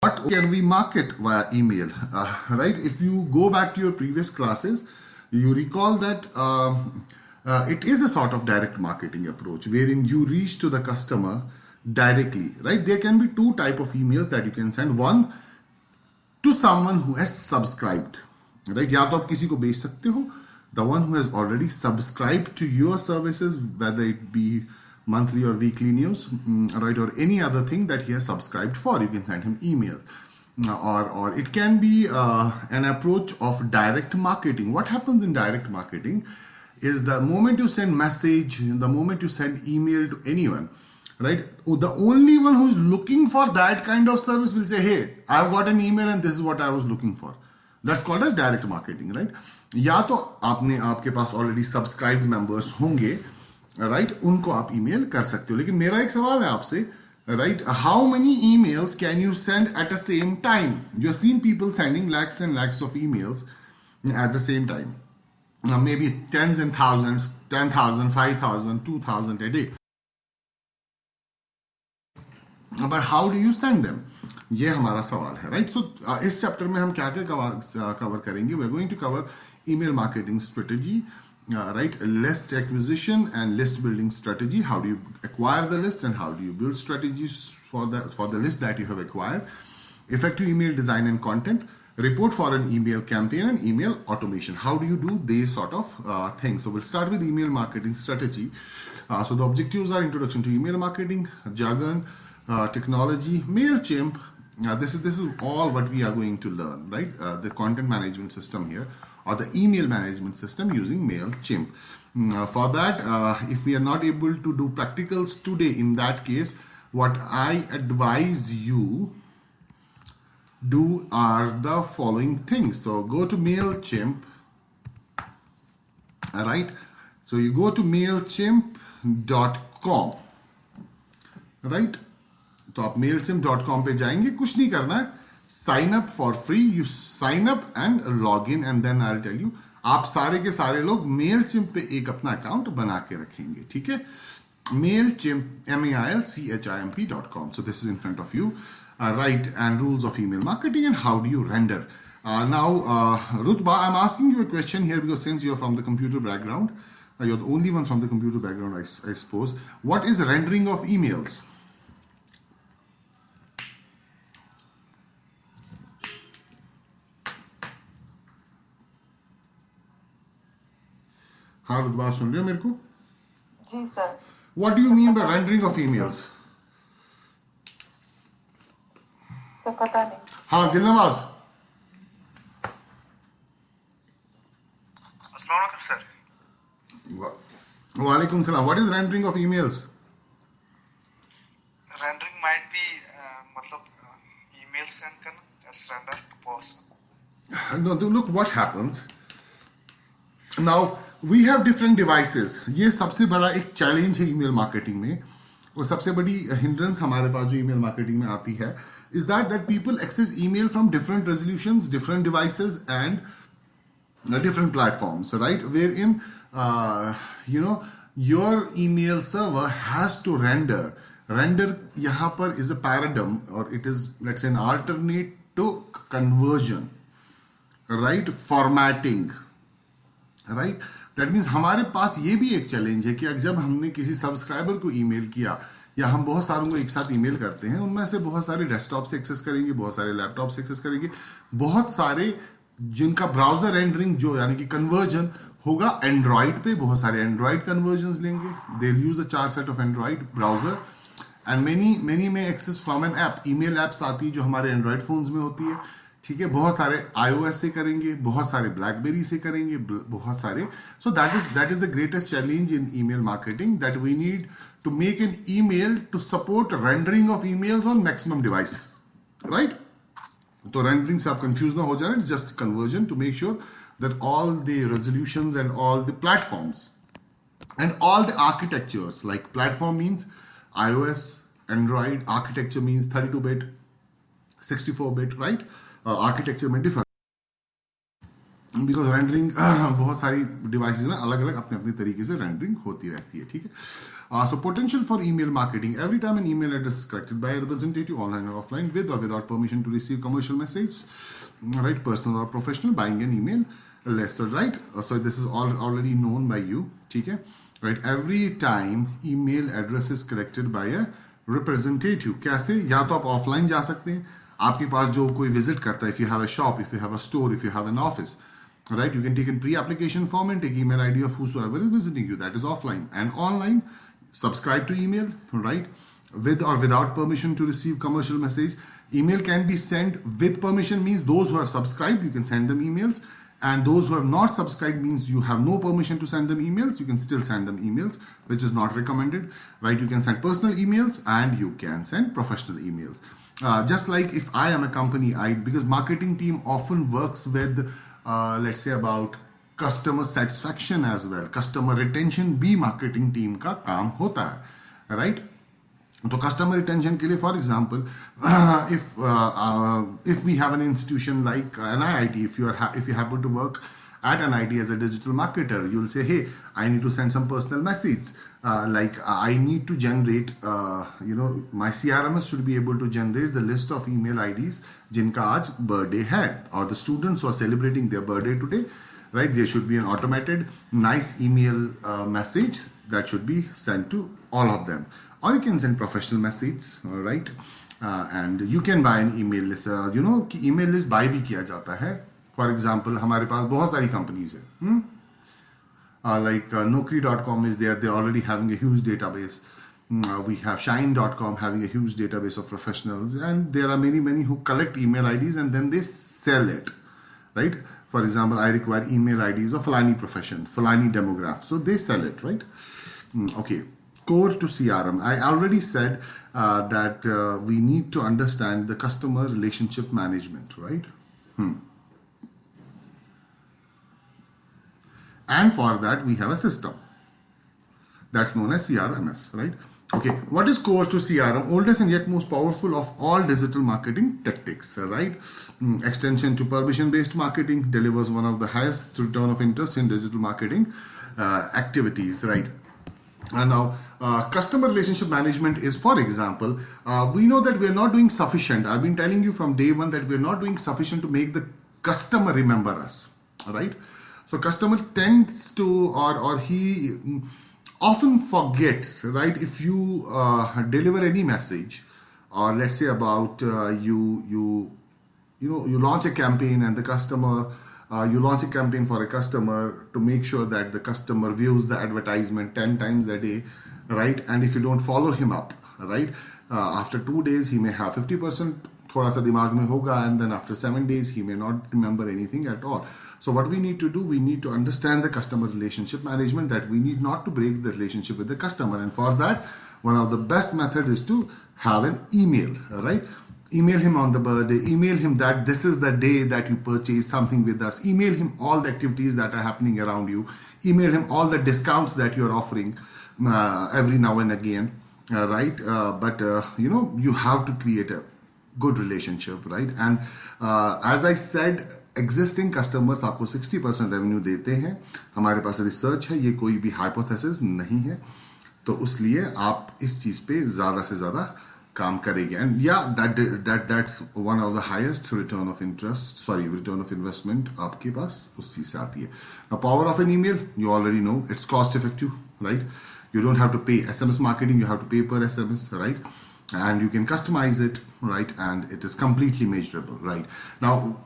What can we market via email? Right? If you go back to your previous classes, you recall that it is a sort of direct marketing approach wherein you reach to the customer directly, right? There can be two type of emails that you can send. One, to someone who has subscribed, right? या तो आप किसी को बेच सकते हो, the one who has already subscribed to your services, whether it be monthly or weekly news, right, or any other thing that he has subscribed for. You can send him email. Or it can be an approach of direct marketing. What happens in direct marketing is the moment you send message, the moment you send email to anyone, right, the only one who is looking for that kind of service will say, hey, I've got an email and this is what I was looking for. That's called as direct marketing, right? या तो आपके पास already subscribed members होंगे, right, उनको आप email कर सकते हो. लेकिन मेरा एक सवाल है आपसे, right, how many emails can you send at the same time? You've seen people sending lakhs and lakhs of emails at the same time, maybe tens and thousands, 10,000, 5,000, 2,000 a day. But how do you send them? ये हमारा सवाल है, right? सो इस chapter में हम क्या क्या cover करेंगे? We are going to cover email marketing strategy, right, list acquisition and list building strategy. How do you acquire the list and how do you build strategies for the list that you have acquired? Effective email design and content, report for an email campaign, and email automation. How do you do these sort of things? So we'll start with email marketing strategy. So the objectives are introduction to email marketing, jargon, technology, MailChimp. This is all what we are going to learn, right? The content management system here, or the email management system using MailChimp. For that, if we are not able to do practicals today, in that case, what I advise you do are the following things. So go to MailChimp, right? So you go to MailChimp.com, right? तो आप mailchimp.com पे जाएंगे, कुछ नहीं करना है, sign up for free. You sign up and log in and then I will tell you. आप सारे के सारे लोग मेलचिम्प पे एक अपना अकाउंट बना के रखेंगे, ठीक है? MailChimp, MailChimp.com. So this is in front of you, right? And rules of email marketing and how do you render. Now, Rutba, I'm asking you a question here because since you're from the computer background, you're the only one from the computer background, I suppose. What is rendering of emails? हाँ रुतबा, सुन रहे हो मेरे को? जी sir. What do you mean by rendering of emails? Sir पता नहीं. हाँ दिलनवाज. अस्सलाम वालेकुम सर. वालेकुम सलाम. What is rendering of emails? Rendering might be मतलब email send करना. That's render to person. No, look what happens. Now we have different devices. ये सबसे बड़ा एक चैलेंज है ईमेल मार्केटिंग में, और सबसे बड़ी हिंड्रेंस हमारे पास जो ईमेल मार्केटिंग में आती है is that people access email from different resolutions, different devices, and different platforms, right? Wherein your email server has to render. Render यहाँ पर is a paradigm, or it is, let's say, an alternate to conversion, right? Formatting, right. That means हमारे पास ये भी एक challenge है कि जब हमने किसी सब्सक्राइबर को ईमेल किया, या हम बहुत सारों को एक साथ ईमेल करते हैं, उनमें से बहुत सारे डेस्कटॉप से एक्सेस करेंगे, बहुत सारे लैपटॉप से एक्सेस करेंगे, बहुत सारे जिनका ब्राउजर रेंडरिंग जो यानी कि कन्वर्जन होगा एंड्रॉइड पे, बहुत सारे एंड्रॉइड कन्वर्जन लेंगे. दे use a charset of Android browser, and many may access from an app. Email apps आती है जो हमारे एंड्रॉइड फोन्स में होती है, ठीक है? बहुत सारे iOS से करेंगे, बहुत सारे BlackBerry से करेंगे, बहुत सारे. So that is the greatest challenge in email marketing, that we need to make an email to support rendering of emails on maximum devices, right? तो रेंडरिंग से आप कंफ्यूज ना हो जाए, it's just conversion to make sure that all the resolutions and all the platforms and all the architectures, like platform means iOS, Android, architecture means 32-bit, 64-bit, right? Architecture में differ. Because rendering बहुत सारी devices में अलग अलग अपने अपने तरीके से रेंडरिंग होती रहती है, ठीक है. So potential for email marketing. Every time an email address is collected by a representative online or offline with or without permission to receive commercial message, right, personal or professional, buying an email list, right. So this is all already known by you, ठीक है, right. Every time email address is collected by a representative. कैसे? या तो आप offline जा सकते हैं, आपके पास जो कोई विजिट करता है, if you have a shop, if you have a store, if you have an office, right, you can take a pre-application form and take email ID of whosoever is visiting you. That is offline. And online, subscribe to email, right, with or without permission to receive commercial message. Email can be sent with permission, means those who are subscribed, you can send them emails, and those who are not subscribed means you have no permission to send them emails. You can still send them emails, which is not recommended, right. You can send personal emails and you can send professional emails. Just like if I am a company, because marketing team often works with let's say about customer satisfaction as well. Customer retention भी marketing team का काम होता है, right. तो customer retention के लिए, for example, if we have an institution like an IIT, if you happen to work at an IIT as a digital marketer, you'll say, hey, I need to send some personal message. Like I need to generate, my CRMS should be able to generate the list of email IDs जिनका आज birthday है, or the students who are celebrating their birthday today, right? There should be an automated, nice email message that should be sent to all of them. Or you can send professional messages, right? And you can buy an email list. कि email list buy भी किया जाता है. For example, हमारे पास बहुत सारी companies है. Like Naukri.com is there. They're already having a huge database. We have Shine.com having a huge database of professionals. And there are many who collect email IDs and then they sell it, right? For example, I require email IDs of Fulani profession, Fulani demograph. So they sell it, right? Okay. Core to CRM. I already said that we need to understand the customer relationship management, right? And for that, we have a system that's known as CRMS, right? Okay, what is core to CRM? Oldest and yet most powerful of all digital marketing tactics, right? Extension to permission-based marketing, delivers one of the highest return of interest in digital marketing activities, right? And now, customer relationship management is, for example, we know that we're not doing sufficient. I've been telling you from day one that we're not doing sufficient to make the customer remember us, right? So customer tends to, or he often forgets, right? If you deliver any message, or let's say about you launch a campaign and the customer, you launch a campaign for a customer to make sure that the customer views the advertisement 10 times a day, right? And if you don't follow him up, right? After 2 days, he may have 50% थोड़ा सा दिमाग में होगा, and then after 7 days, he may not remember anything at all. So what we need to do, we need to understand the customer relationship management, that we need not to break the relationship with the customer. And for that, one of the best methods is to have an email, right? Email him on the birthday, email him that this is the day that you purchase something with us, email him all the activities that are happening around you, email him all the discounts that you're offering every now and again, right? But you have to create a good relationship, right? And as I said, existing customers आपको 60% revenue देते हैं. हमारे पास research है, ये कोई भी hypothesis नहीं है, तो उसलिए आप इस चीज पे ज्यादा से ज्यादा काम करेंगे. And yeah, that's one of the highest return of investment आपके पास उस चीज से आती है. Now, power of an email, you already know, it's cost effective, right? You don't have to pay SMS marketing, you have to pay per SMS, right? And you can customize it, right? And it is completely measurable, right? Now,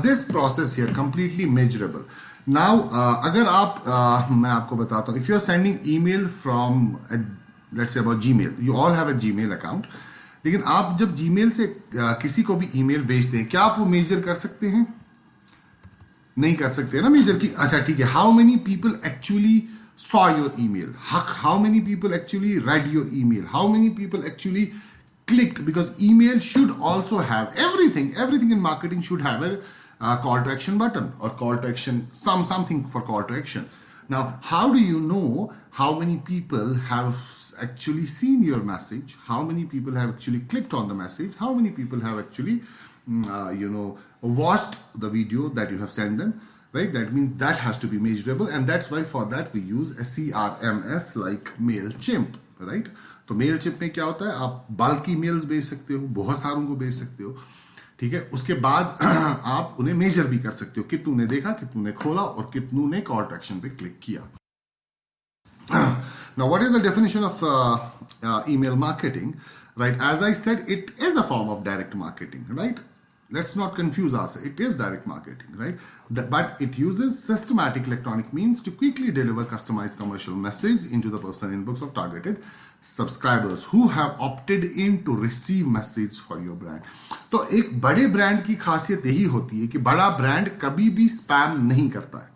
this process here, completely measurable. Now, अगर आप मैं आपको बताता हूँ, if you are sending email from let's say about Gmail, you all have a Gmail account, लेकिन आप जब Gmail से किसी को भी email भेजते हैं, क्या आप वो measure कर सकते हैं? नहीं कर सकते ना measure कि अच्छा ठीक है, how many people actually saw your email, how many people actually read your email, how many people actually clicked, because email should also have everything in marketing should have a call to action button, or call to action, something for call to action. Now, how do you know how many people have actually seen your message, how many people have actually clicked on the message, how many people have actually watched the video that you have sent them, right? That means that has to be measurable, and that's why for that we use a CRMS like MailChimp, right? तो MailChimp में क्या होता है, आप बल्कि mails भेज सकते हो, बहुत सारों को भेज सकते हो, ठीक है? उसके बाद आप उन्हें मेजर भी कर सकते हो, कितनों ने देखा, कितनों ने खोला और कितनों ने कॉल टू एक्शन पे क्लिक किया. Now, what is the definition of email marketing? Right, as I said, it is a form of direct marketing, right? Let's not confuse ourselves. It is direct marketing, right? But it uses systematic electronic means to quickly deliver customized commercial message into the personal inbox of targeted subscribers who have opted in to receive message for your brand. तो एक बड़े brand की खासियत यही होती है कि बड़ा ब्रांड कभी भी स्पैम नहीं करता है.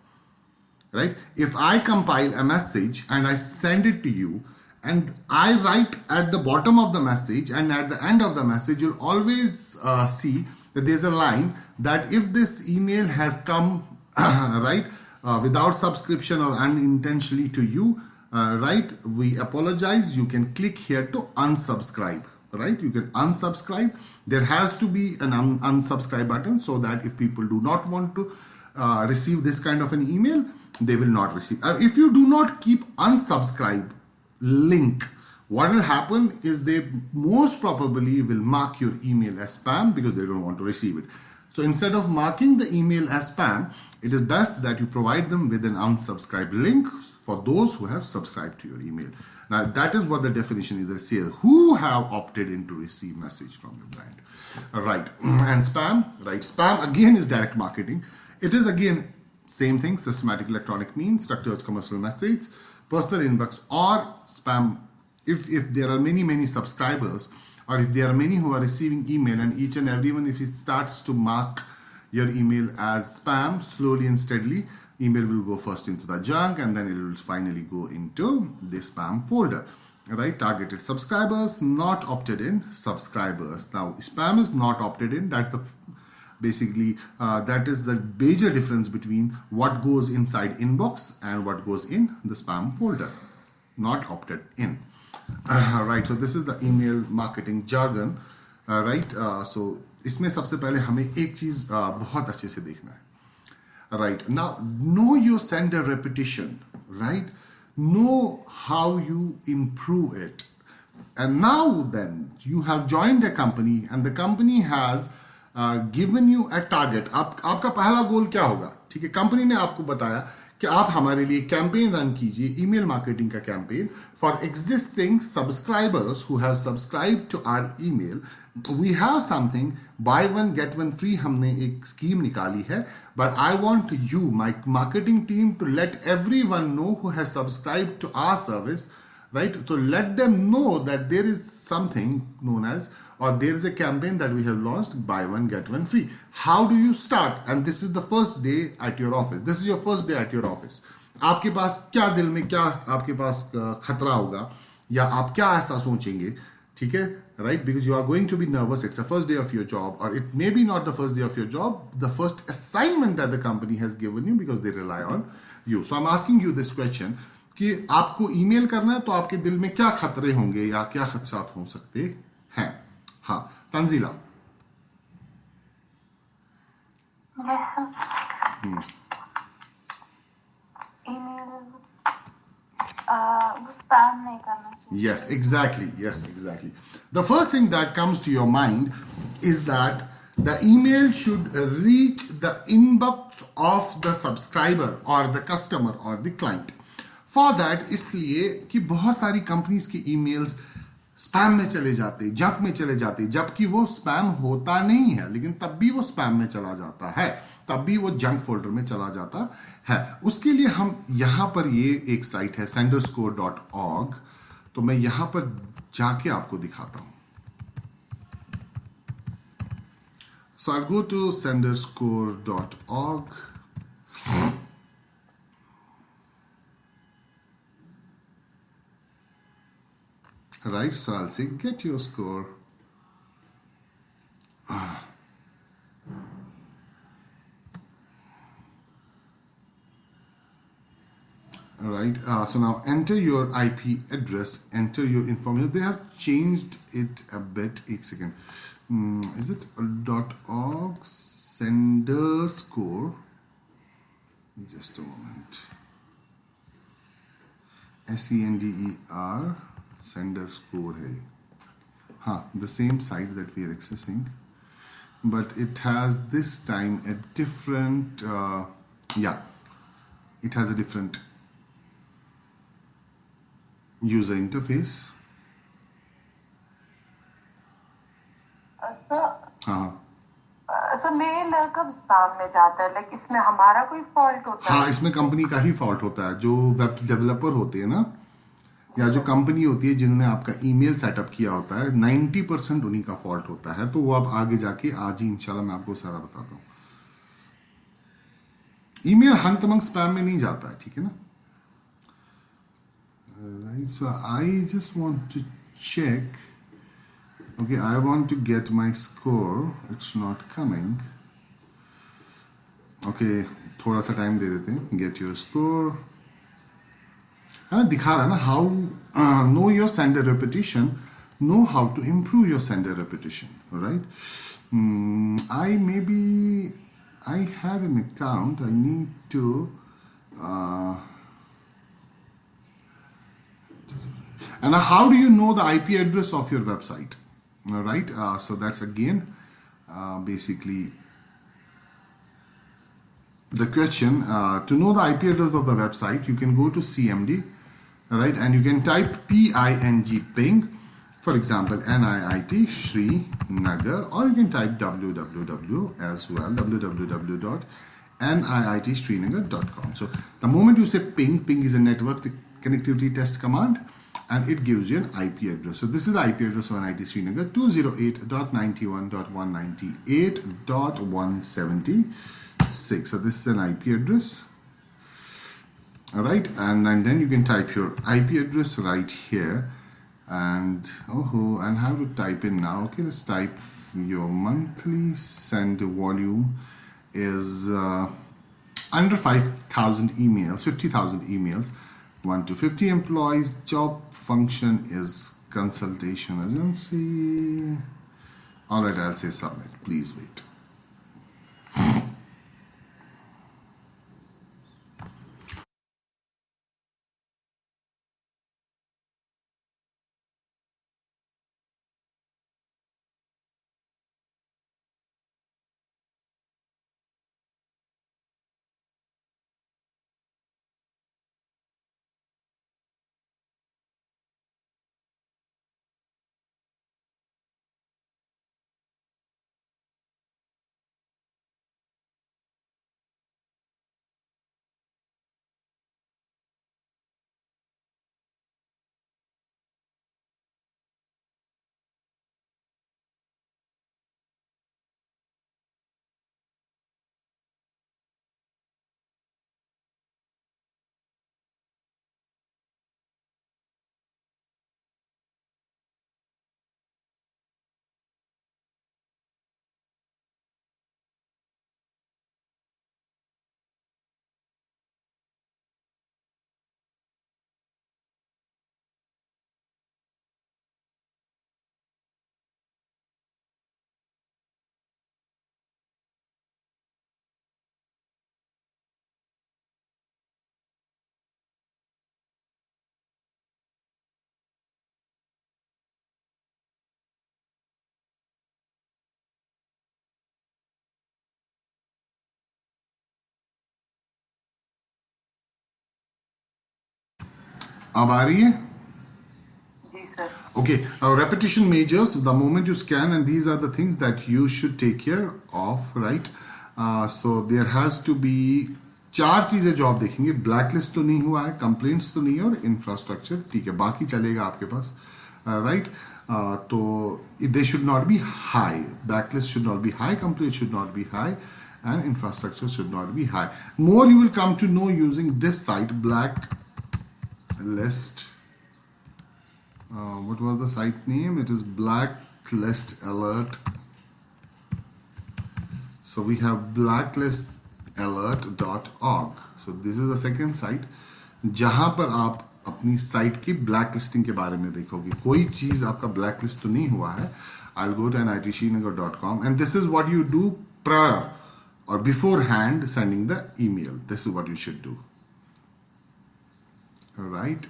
Right? If I compile a message and I send it to you, and I write at the bottom of the message and at the end of the message, you'll always see that there's a line that if this email has come right without subscription or unintentionally to you, right, we apologize. You can click here to unsubscribe. Right, you can unsubscribe. There has to be an unsubscribe button so that if people do not want to receive this kind of an email, they will not receive. If you do not keep unsubscribe link, what will happen is they most probably will mark your email as spam because they don't want to receive it. So instead of marking the email as spam, it is best that you provide them with an unsubscribe link for those who have subscribed to your email. Now that is what the definition is. It says who have opted in to receive message from your brand. Right. And spam, right? Spam again is direct marketing. It is again same thing, systematic electronic means, structured commercial message, personal inbox, or spam. If there are many subscribers, or if there are many who are receiving email, and each and everyone, if it starts to mark your email as spam, slowly and steadily, email will go first into the junk and then it will finally go into the spam folder. Right? Targeted subscribers, not opted in subscribers. Now, spam is not opted in. That's the basically that is the major difference between what goes inside inbox and what goes in the spam folder. Not opted in. Right, so this is the email marketing jargon. Right, so इसमें सबसे पहले हमें एक चीज बहुत अच्छे से देखना है. Right, now know your sender repetition. Right, know how you improve it. And now then you have joined a company and the company has given you a target. आपका पहला गोल क्या होगा? ठीक है, कंपनी ने आपको बताया कि आप हमारे लिए कैंपेन रन कीजिए, ईमेल मार्केटिंग का campaign for existing subscribers who have subscribe to our email. We have something buy one get one free, हमने एक स्कीम निकाली है. But I want you, my marketing team, to let everyone know who has subscribe to our service. Right, so let them know that there is something known as, or there is a campaign that we have launched, buy one get one free. How do you start? And this is the first day at your office. This is your first day at your office. आपके पास क्या दिल में क्या आपके पास खतरा होगा या आप क्या ऐसा सोचेंगे? ठीक है, right? Because you are going to be nervous. It's the first day of your job, or it may be not the first day of your job, the first assignment that the company has given you because they rely on you. So I'm asking you this question. कि आपको email करना है तो आपके दिल में क्या खतरे होंगे या क्या खदशात हो सकते हैं? हाँ, तंजीला. स्पैम नहीं करना चाहिए. Yes, exactly. Yes, exactly. The first thing that comes to your mind is that the email should reach the inbox of the subscriber or the customer or the client. For that, इसलिए कि बहुत सारी companies के emails spam में चले जाते, junk में चले जाते, जबकि वो स्पैम होता नहीं है, लेकिन तब भी वो स्पैम में चला जाता है, तब भी वो जंक फोल्डर में चला जाता है. उसके लिए हम यहाँ पर, ये एक साइट है senderscore.org, तो मैं यहाँ पर जाके आपको दिखाता हूँ. So I'll go to senderscore.org. Right, so I'll say get your score. Right, so now enter your IP address, enter your information. They have changed it a bit. एक second. Is it .org senderscore? just a moment. SENDER sender score है. The same site that we are accessing, but it has this time a different it has a different user interface. Sir mail कब spam में जाता है? Like इसमें हमारा कोई fault होता है? इसमें कंपनी का ही फॉल्ट होता है. जो वेब डेवलपर होते हैं ना, या जो कंपनी होती है जिन्होंने आपका ईमेल सेटअप किया होता है, 90% उन्हीं का फॉल्ट होता है. तो वो आप आगे जाके आज ही इंशाल्लाह मैं आपको सारा बताता हूँ. ईमेल हंत अमंग स्पैम में नहीं जाता है, ठीक है ना. Right, so I just want to check. Okay, I want to get my score. It's not coming. Okay, थोड़ा सा टाइम दे देते हैं. Get your score. दिखा रहा है ना, how know your sender repetition, know how to improve your sender repetition, right? I have an account. I need to and how do you know the IP address of your website? All right, so that's again basically the question. To know the IP address of the website, you can go to CMD, right, and you can type ping, for example, NIIT Srinagar, or you can type www as well, www.niitsrinagar.com. So the moment you say ping is a network connectivity test command, and it gives you an IP address. So this is the IP address of NIT Srinagar, 208.91.198.176. So this is an IP address. All right, and then you can type your IP address right here, and how to type in now. Okay, let's type your monthly send volume is under 5,000 emails, 50,000 emails. 1 to 50 employees. Job function is consultation agency. All right, I'll say submit. Please wait. अब आ रही है? जी sir. Okay, repetition measures, the moment you scan, and these are the things that you should take care of, right? So there has to be 4 चीजें जो आप देखेंगे. Blacklist तो नहीं हुआ है, कंप्लेंट्स तो नहीं है, और इंफ्रास्ट्रक्चर ठीक है, बाकी चलेगा आपके पास, राइट. तो they should not be high. blacklist should not be high, complaint should not be high, and infrastructure should not be high. More you will come to know using this site, Blacklist. What was the site name? It is Blacklist Alert. So we have blacklistalert.org. So this is the second site जहां पर आप अपनी site की black listing के बारे में देखोगे. कोई चीज आपका ब्लैक लिस्ट तो नहीं हुआ है. I'll go to nitsrinagar.com, and this is what you do prior or beforehand sending the email. This is what you should do. All right,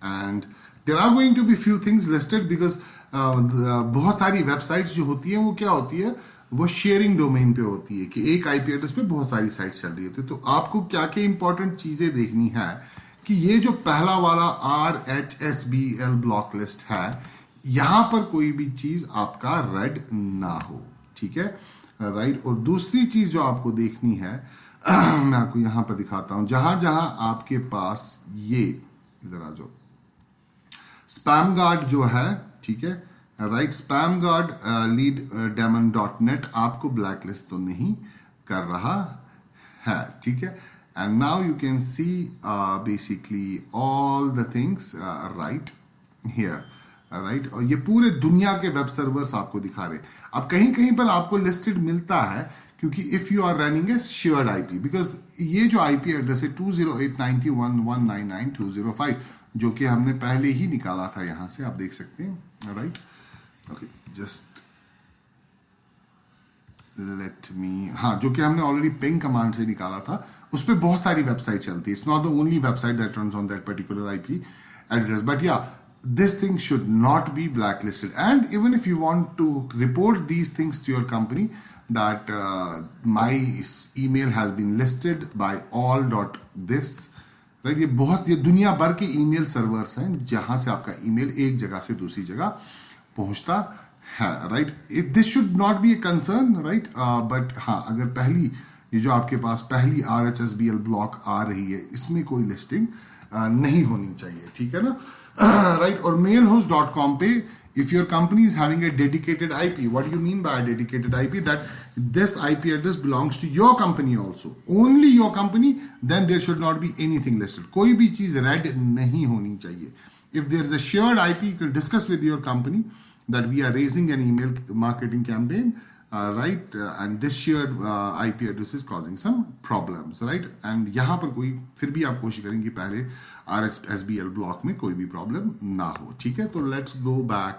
and there are going to be few things listed because बहुत सारी websites जो होती हैं वो क्या होती है, वो शेयरिंग डोमेन पे होती है कि एक आईपी एड्रेस पे बहुत सारी साइट्स चल रही होती है. तो आपको क्या क्या इंपॉर्टेंट चीजें देखनी है कि ये जो पहला वाला RHSBL ब्लॉक लिस्ट है, यहां पर कोई भी चीज आपका रेड ना हो. ठीक है, राइट. और दूसरी चीज जो आपको देखनी है मैं आपको यहां पर दिखाता हूं, जहां जहां आपके पास ये इधर आ जाओ स्पैम गार्ड जो है, ठीक है, राइट, स्पैम गार्ड leaddemon.net आपको ब्लैक लिस्ट तो नहीं कर रहा है. ठीक है, and now you can see basically all the things right here, right. और ये पूरे दुनिया के वेब सर्वर्स आपको दिखा रहे. अब कहीं कहीं पर आपको लिस्टेड मिलता है क्योंकि if you are running a shared IP, because ये जो आईपी एड्रेस है 208.91.199.205 जो कि हमने पहले ही निकाला था, यहां से आप देख सकते हैं, right. Okay, just let me, हाँ, जो कि हमने ऑलरेडी पिंग कमांड से निकाला था, उस पर बहुत सारी वेबसाइट चलती है. It's not the only website that runs on that particular IP address, but yeah, this thing should not be blacklisted. And even if you want to report these things to your company that my email has been listed by all.this, right, ये दुनिया भर के email servers हैं जहां से आपका email एक जगह से दूसरी जगह पहुंचता है, right. This should not be a concern, right. But हाँ, अगर पहली ये जो आपके पास पहली RHSBL ब्लॉक आ रही है, इसमें कोई लिस्टिंग नहीं होनी चाहिए. ठीक है ना, राइट. और mailhost.com पे if your company is having a dedicated IP, what do you mean by a dedicated IP? That this IP address belongs to your company also, only your company, then there should not be anything listed. कोई भी चीज red नहीं होनी चाहिए. If there is a shared IP, you can discuss with your company that we are raising an email marketing campaign, right, and this shared IP address is causing some problems, right. And यहाँ पर कोई फिर भी आप कोशिश करेंगे पहले RHSBL block में कोई भी प्रॉब्लम ना हो. ठीक है, तो let's go back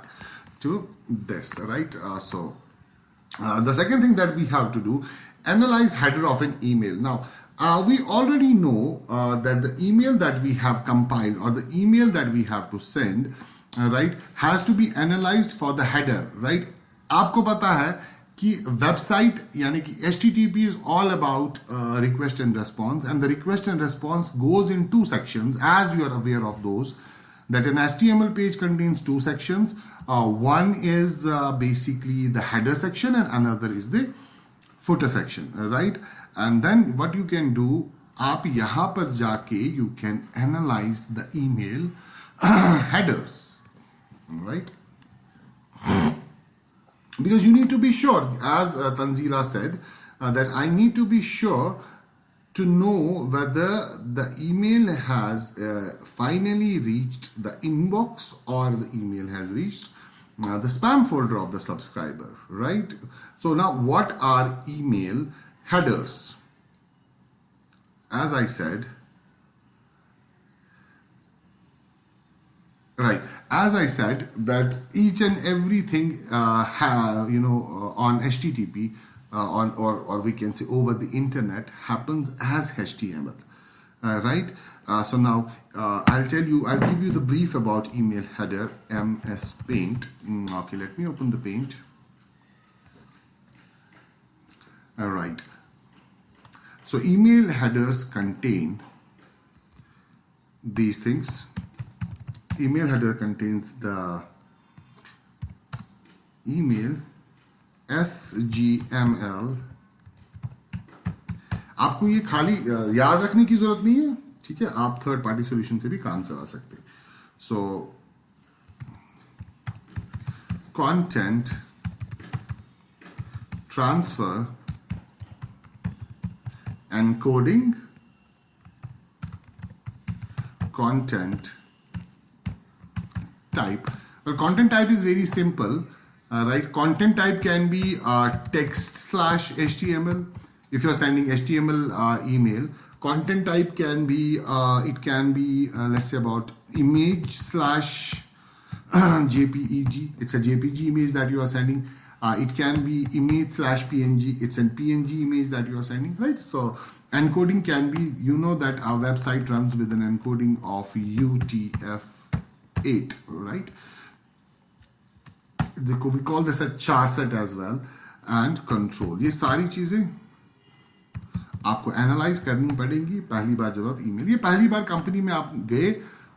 to this, right. So the second thing that we have to do, analyze header of an email. Now we already know that the email that we have compiled or the email that we have to send, right, has to be analyzed for the header, right. आपको पता है कि website यानी कि HTTP is all about request and response, and the request and response goes in two sections, as you are aware of those, that an HTML page contains two sections. One is basically the header section and another is the footer section, right. And then what you can do, आप यहाँ पर जाके you can analyze the email headers, right. Because you need to be sure, as Tanzila said, that I need to be sure to know whether the email has finally reached the inbox or the email has reached the spam folder of the subscriber, right. So now what are email headers? As I said, right, as I said, that each and everything on HTTP or we can say over the internet happens as HTML, right. So now I'll give you the brief about email header, MS Paint. Okay, let me open the Paint. All right, so email headers contain these things. Email header contains the email SGML. आपको ये खाली याद रखने की जरूरत नहीं है, ठीक है, आप थर्ड पार्टी सॉल्यूशन से भी काम चला सकते हैं. So content transfer encoding content type. Well, content type is very simple, right. Content type can be text/HTML. If you're sending HTML email, content type can be let's say about image/JPEG. It's a JPG image that you are sending. It can be image slash PNG. It's an PNG image that you are sending, right? So encoding can be, you know that our website runs with an encoding of UTF-8, right? We call this a charset as well, and control. ये सारी चीजें आपको analyse करनी पड़ेंगी पहली बार जब आप email, ये पहली बार कंपनी में आप गए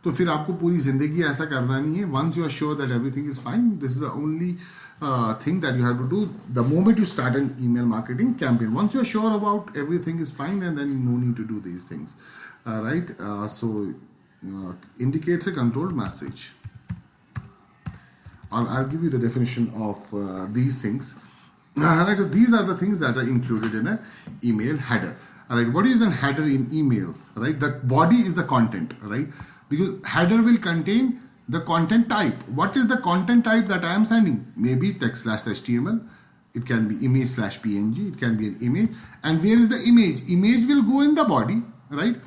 तो फिर आपको पूरी जिंदगी ऐसा करना नहीं है. Once you are sure that everything is fine, this is the only thing that you have to do the moment you start an email marketing campaign. Once you're sure about everything is fine, and then no need to do these things, right? So indicates a controlled message, or I'll give you the definition of these things. Right, so these are the things that are included in an email header. All right, what is a header in email? Right, the body is the content, right? Because header will contain the content type. What is the content type that I am sending? Maybe text/HTML. It can be image slash PNG. It can be an image. And where is the image? Image will go in the body, right?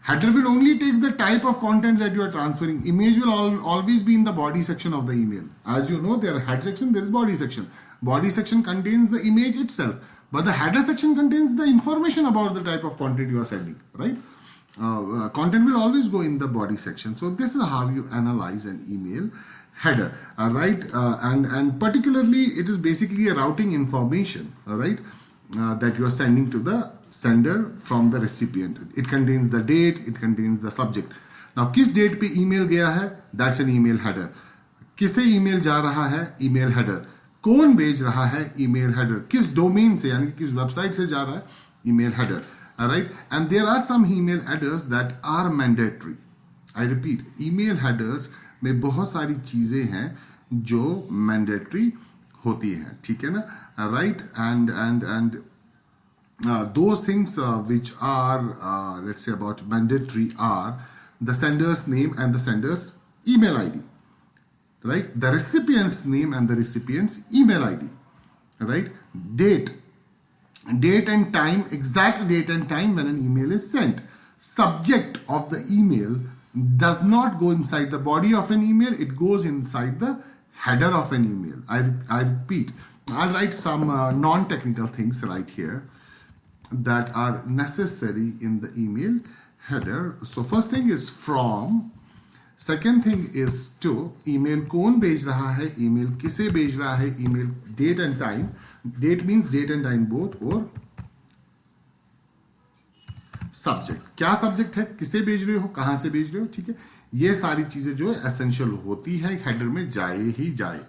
Header will only take the type of content that you are transferring. Image will always be in the body section of the email. As you know, there are head section, there is body section. Body section contains the image itself, but the header section contains the information about the type of content you are sending, right? Content will always go in the body section. So this is how you analyze an email header, right? And particularly it is basically a routing information, right? That you are sending to the sender from the recipient. It contains the date, it contains the subject. Now किस date पे email गया है, that's an email header. किसे email जा रहा है, email header. कौन भेज रहा है, email header. किस domain से यानी किस website से जा रहा है, email header. Alright, and there are some email headers that are mandatory. I repeat, email headers में बहुत सारी चीजें हैं जो mandatory होती हैं, ठीक है ना? Right, and those things which are let's say about mandatory are the sender's name and the sender's email ID, right? The recipient's name and the recipient's email ID, right? Date and time, exact date and time when an email is sent. Subject of the email does not go inside the body of an email, it goes inside the header of an email. I repeat, I'll write some non-technical things right here that are necessary in the email header. So first thing is from, second thing is to, email कौन भेज रहा है, email किसे भेज रहा है, email date and time. Date means date and time both, और subject, क्या subject है, किसे भेज रहे हो, कहां से भेज रहे हो, ठीक है? ये सारी चीजें जो है essential होती है, हेडर में जाए ही जाए.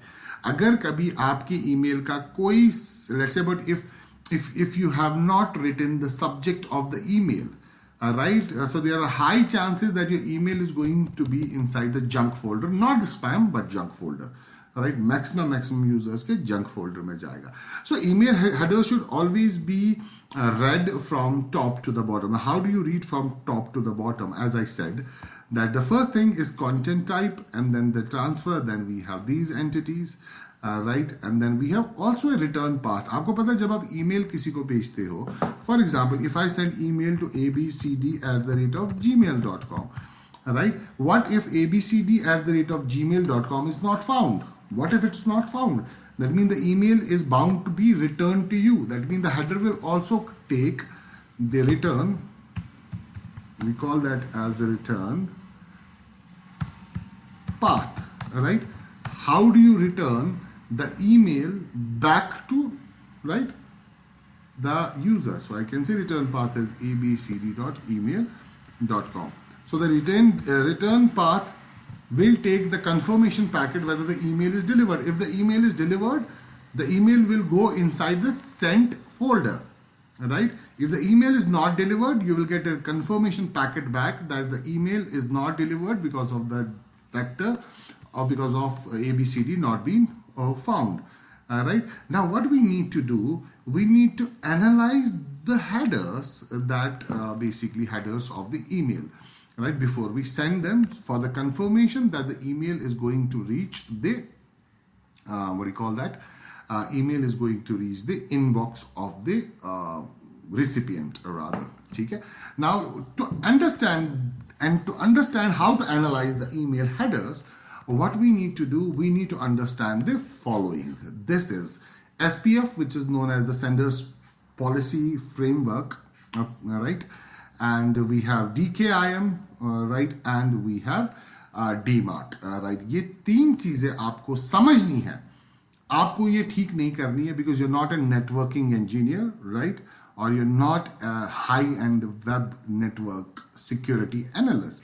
अगर कभी आपकी email का कोई, let's say about if you have not written the subject of the email, right, so there are high chances that your email is going to be inside the junk folder, not the spam but junk folder, right? Maximum users के junk folder में जाएगा. So email header should always be read from top to the bottom. Now, how do you read from top to the bottom? As I said, that the first thing is content type, and then the transfer, then we have these entities, right, and then we have also a return path. आपको पता है जब आप email किसी को भेजते हो, for example, if I send email to abcd@gmail.com, right, what if abcd@gmail.com is not found? What if it's not found? That means the email is bound to be returned to you. That means the header will also take the return. We call that as a return path, right? How do you return the email back to, right, the user? So I can say return path is abcd.email.com. So the return path will take the confirmation packet whether the email is delivered. If the email is delivered, the email will go inside the sent folder, right? If the email is not delivered, you will get a confirmation packet back that the email is not delivered because of the factor or because of ABCD not being found. Right? Now what we need to do, we need to analyze the headers that basically headers of the email, right, before we send them for the confirmation that the email is going to reach the email is going to reach the inbox of the recipient rather. Okay? Now to understand how to analyze the email headers, what we need to do, we need to understand the following. This is SPF, which is known as the Senders Policy Framework, right? And we have DKIM, right? And we have DMARC, right? ये तीन चीजें आपको समझनी है. आपको ये ठीक नहीं करनी है because you're not a networking engineer, right? Or you're not a high-end web network security analyst.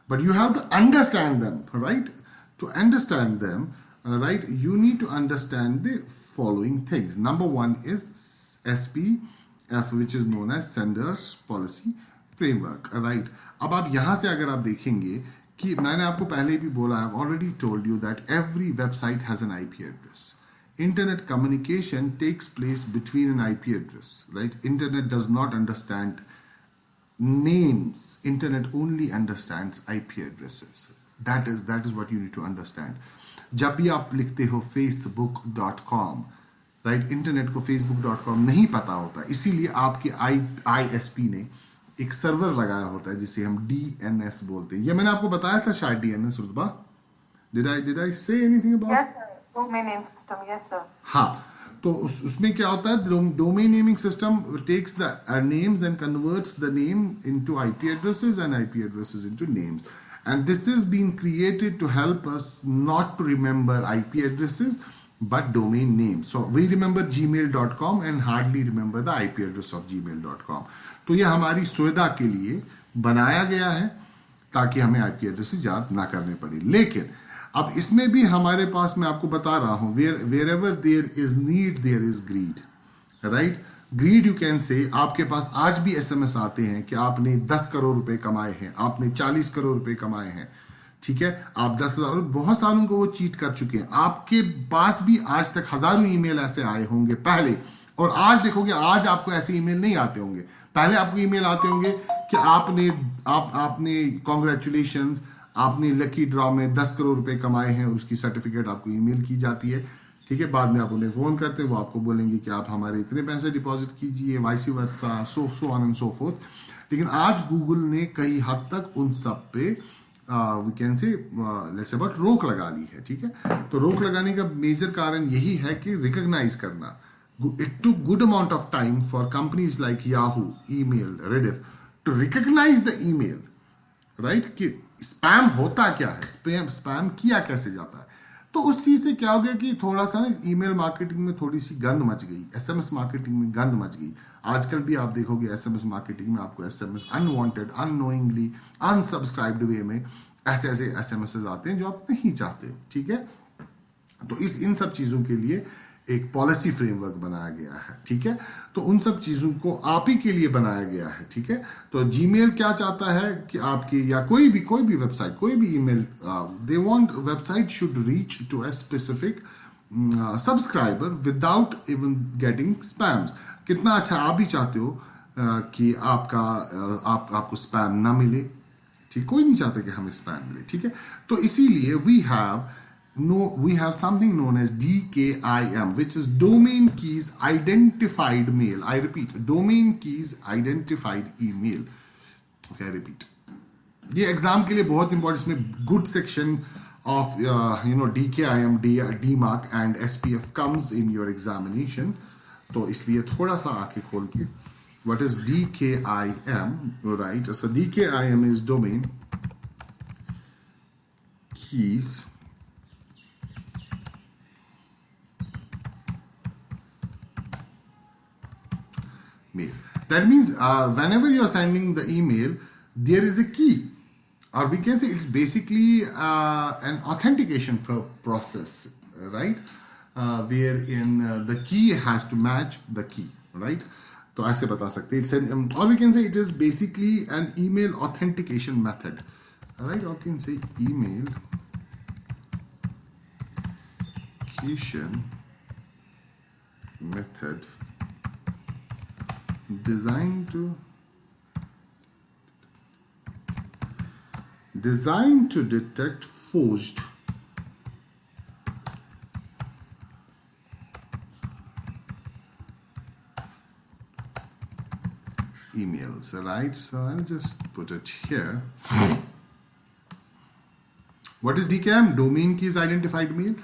But you have to understand them, right? To understand them, right, you need to understand the following things. Number one is SPF, which is known as Senders Policy Framework, right? अब आप यहाँ से अगर आप देखेंगे कि मैंने आपको पहले भी बोला, I've already told you that every website has an IP address. Internet communication takes place between an IP address, right? Internet does not understand names. Internet only understands IP addresses. That is what you need to understand. जब भी आप लिखते हो facebook.com, right? Internet को facebook.com नहीं पता होता, इसीलिए आपके ISP ने एक सर्वर लगाया होता है जिसे हम DNS बोलते हैं. ये मैंने आपको बताया था शायद DNS, रुतबा. Did I say anything about? Yes, sir. Domain name system, yes, sir. हाँ, तो उसमें क्या होता है, domain naming system takes the names and converts the name into IP addresses and IP addresses into names. And this is being created to help us not to remember IP addresses but domain names. So we remember gmail.com and hardly remember the IP address of gmail.com. तो ये हमारी सुविधा के लिए बनाया गया है ताकि हमें IP addresses याद ना करने पड़े. लेकिन अब इसमें भी हमारे पास, मैं आपको बता रहा हूं, wherever there is need there is greed, right? Greed you can say. आपके पास आज भी SMS आते हैं कि आपने 10 करोड़ रुपए कमाए हैं, आपने 40 करोड़ रुपए कमाए हैं, ठीक है, आप 10,000, बहुत सालों को वो चीट कर चुके हैं. आपके पास भी आज तक हजारों ईमेल ऐसे आए होंगे पहले, और आज देखोगे आज आपको ऐसे ईमेल नहीं आते होंगे. पहले आपको ईमेल आते होंगे कि आपने कॉन्ग्रेचुलेशंस, आपने लकी ड्रॉ में 10 करोड़ रुपए कमाए हैं, और उसकी सर्टिफिकेट आपको ईमेल की जाती है, ठीक है. बाद में आप उन्हें फोन करते हैं, वो आपको बोलेंगे कि आप हमारे इतने पैसे डिपॉजिट कीजिए, vice versa, so on and so fourth. लेकिन आज गूगल ने कई हद तक उन सब पे we can say let's about रोक लगा ली है, ठीक है. तो रोक लगाने का मेजर कारण यही है कि रिकॉग्नाइज करना. It took good amount of time for companies like Yahoo, email, Rediff to recognize the email, right? कि स्पैम होता क्या है, स्पैम किया कैसे जाता है. तो उस चीज से क्या हो गया कि थोड़ा सा ना ईमेल मार्केटिंग में थोड़ी सी गंद मच गई, SMS मार्केटिंग में गंद मच गई. आजकल भी आप देखोगे SMS मार्केटिंग में आपको SMS अनवांटेड, अननोइंगली, अनसब्सक्राइब्ड वे में ऐसे SMS आते हैं जो आप नहीं चाहते हो, ठीक है. तो इन सब चीजों के लिए एक पॉलिसी फ्रेमवर्क बनाया गया है, ठीक है. तो उन सब चीजों को आप ही के लिए बनाया गया है, ठीक है. तो जीमेल क्या चाहता है कि आपकी या कोई भी वेबसाइट, कोई भी email, they want website should reach to a specific subscriber without even getting spams. कितना अच्छा आप भी चाहते हो कि आपको स्पैम ना मिले, ठीक. कोई नहीं चाहता कि हमें स्पैम मिले, ठीक है. तो इसीलिए we have something known as DKIM, which is Domain Keys Identified Mail. I repeat, Domain Keys Identified Email. Okay, I repeat. ये एग्जाम के लिए बहुत इंपॉर्टेंट, इसमें good section of DKIM, DMARC and SPF comes in your examination. तो इसलिए थोड़ा सा आके खोल के, what is DKIM, right? So DKIM is Domain Keys mail. That means whenever you are sending the email, there is a key, or we can say it's basically an authentication process, right? Wherein the key has to match the key, right? तो ऐसे बता सकते हैं, or we can say it is basically an email authentication method, right? Or we can say email authentication method designed to detect forged emails, right? So I'll just put it here. What is DKIM? Domain keys identified mail.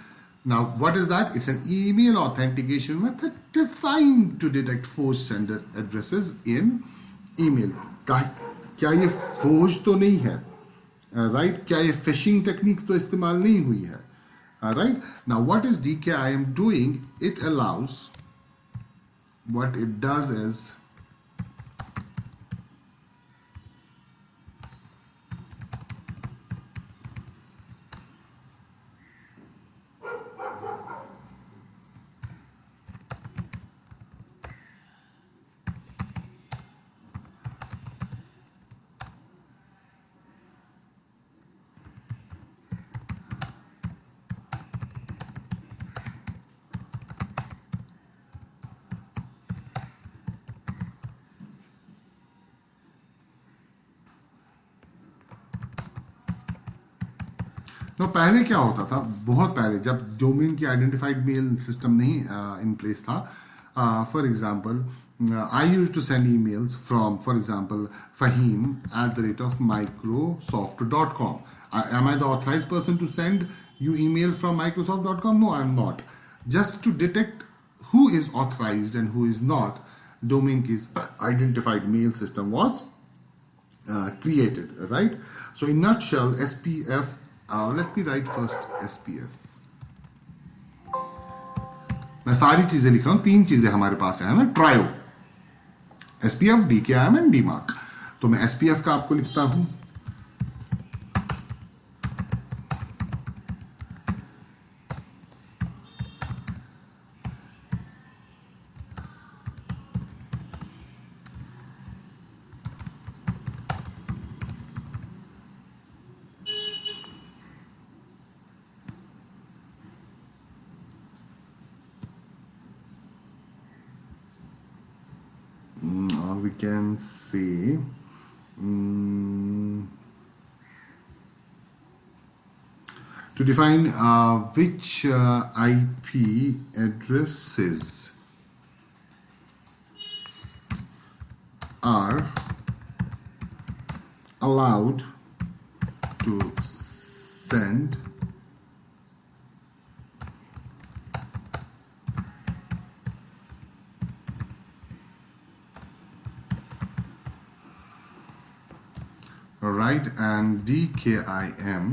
Now, what is that? It's an email authentication method designed to detect forged sender addresses in email. क्या ये forged तो नहीं है? Right? क्या ये phishing technique तो इस्तेमाल नहीं हुई है? Right? Now, what is DKIM doing? It allows, what it does is, तो पहले क्या होता था, बहुत पहले जब डोमेन की आइडेंटिफाइड मेल सिस्टम नहीं इन प्लेस था, for example I used to send emails from, for example, fahim@microsoft.com. Am I the authorized person to send you email from microsoft.com? No, I am not. Just to detect who is authorized and who is not, domain keys identified mail system was created, right? So in nutshell, SPF, let me write first SPF. मैं सारी चीजें लिख रहा हूं, 3 चीजें हमारे पास है ना, trio, SPF, DKIM and DMARC. तो मैं SPF का आपको लिखता हूं. Or we can say to define which IP addresses are allowed to send right, and DKIM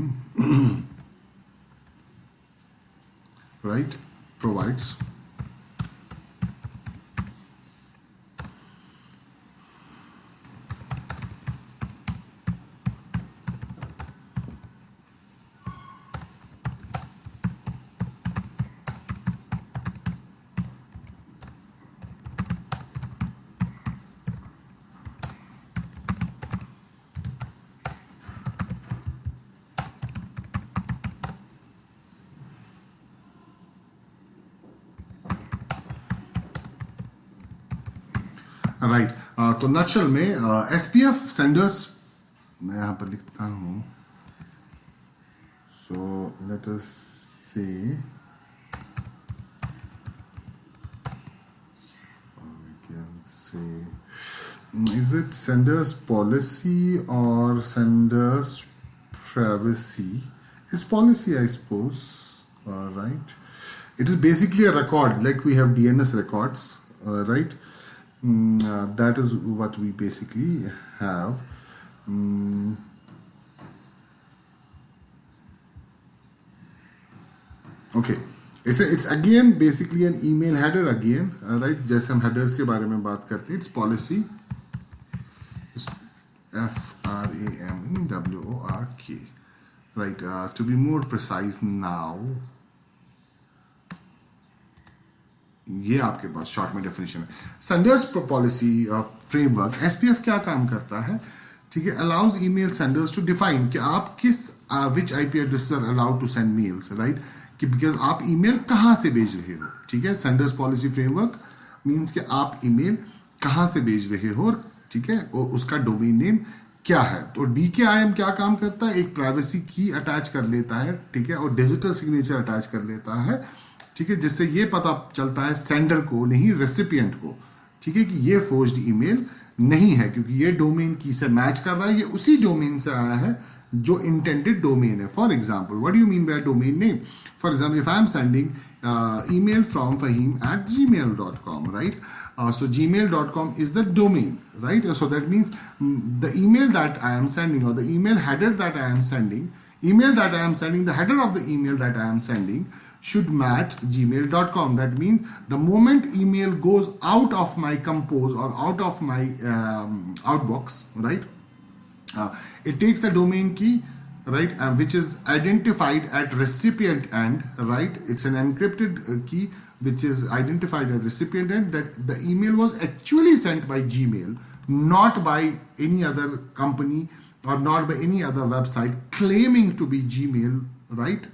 right provides right. तो नटशल में SPF सेंडर्स मैं यहां पर लिखता हूं. सो लेट अस से is it sender's policy or sender's privacy? It's policy, I suppose. Right. It is basically a record, like we have DNS records, right? That is what we basically have. Okay. It's again basically an email header again, right? जैसे हम headers के बारे में बात करते हैं, it's policy. It's FRAMWORK, right? To be more precise now, ये आपके पास शॉर्ट में डेफिनेशन है. सेंडर्स पॉलिसी फ्रेमवर्क SPF क्या काम करता है, ठीक है, allows email senders to define कि आप किस which IP address are allowed to send mails, right, कि बिकॉज आप ईमेल कहाँ से भेज रहे हो. ठीक है, सेंडर्स पॉलिसी फ्रेमवर्क मीन्स कि आप ईमेल कहाँ से भेज रहे हो, ठीक है, और उसका डोमेन नेम क्या है. तो DKIM क्या काम करता है, एक प्राइवेसी की अटैच कर लेता है, ठीक है, और डिजिटल सिग्नेचर अटैच कर लेता है, ठीक है, जिससे ये पता चलता है सेंडर को, नहीं रेसिपिएंट को, ठीक है, कि ये फोर्ज्ड ईमेल नहीं है, क्योंकि ये डोमेन की से मैच कर रहा है, ये उसी डोमेन से आया है जो intended domain है. For example, what do you mean by domain name? For example, if I am sending email from fahim@gmail.com, right? So gmail.com is the domain, right? So that means the email that I am sending, or the email header that I am sending, the header of the email that I am sending should match gmail.com. That means the moment email goes out of my compose or out of my outbox, right? It takes a domain key, right, which is identified at recipient end, right? It's an encrypted key which is identified at recipient end, that the email was actually sent by Gmail, not by any other company or not by any other website claiming to be Gmail, right?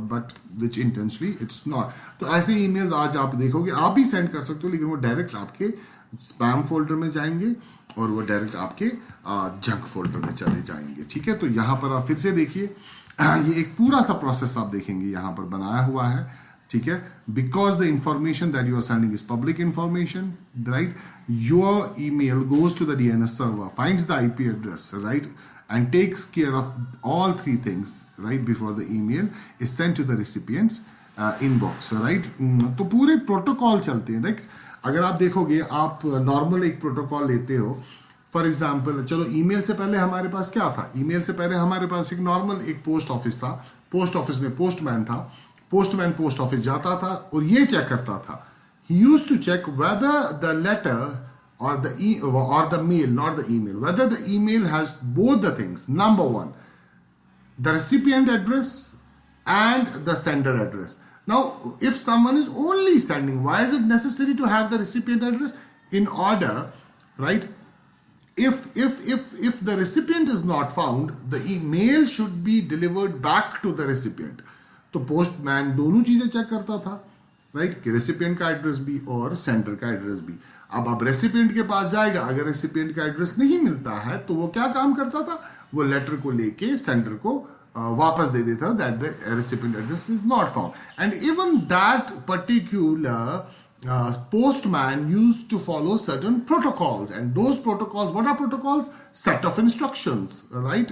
But which intentionally it's not. तो ऐसे emails आज आप देखोगे, आप भी send कर सकते हो, लेकिन वो डायरेक्ट आपके स्पैम फोल्डर में जाएंगे और वो डायरेक्ट आपके जंक फोल्डर में चले जाएंगे. ठीक है, तो यहाँ पर आप फिर से देखिए, ये एक पूरा सा प्रोसेस आप देखेंगे यहाँ पर बनाया हुआ है. ठीक है, because the information that you are sending is public information, right? Your email goes to the DNS server, finds the IP address, right, and takes care of all three things, right, before the email is sent to the recipient's inbox, right? तो पूरे protocol चलते हैं. Like अगर आप देखोगे, आप normal एक protocol लेते हो, फॉर एग्जांपल, चलो ईमेल से पहले हमारे पास क्या था? ईमेल से पहले हमारे पास एक नॉर्मल एक पोस्ट ऑफिस था. पोस्ट ऑफिस में पोस्टमैन था. पोस्टमैन पोस्ट ऑफिस जाता था और ये चेक करता था. He used to check whether the letter or the mail, not the email, whether the email has both the things. Number one, the recipient address and the sender address. Now, if someone is only sending, why is it necessary to have the recipient address? In order, right? If the recipient is not found, the email should be delivered back to the recipient. तो postman दोनों चीजें check करता था, right, कि recipient का address भी और sender का एड्रेस भी. अब रेसिपिएंट के पास जाएगा, अगर रेसिपिएंट का एड्रेस नहीं मिलता है तो वो क्या काम करता था? वो लेटर को लेके सेंडर को वापस दे देता, that the recipient address is not found. And even that particular postman used to follow certain protocols, and those protocols, what are protocols? Set of instructions, right,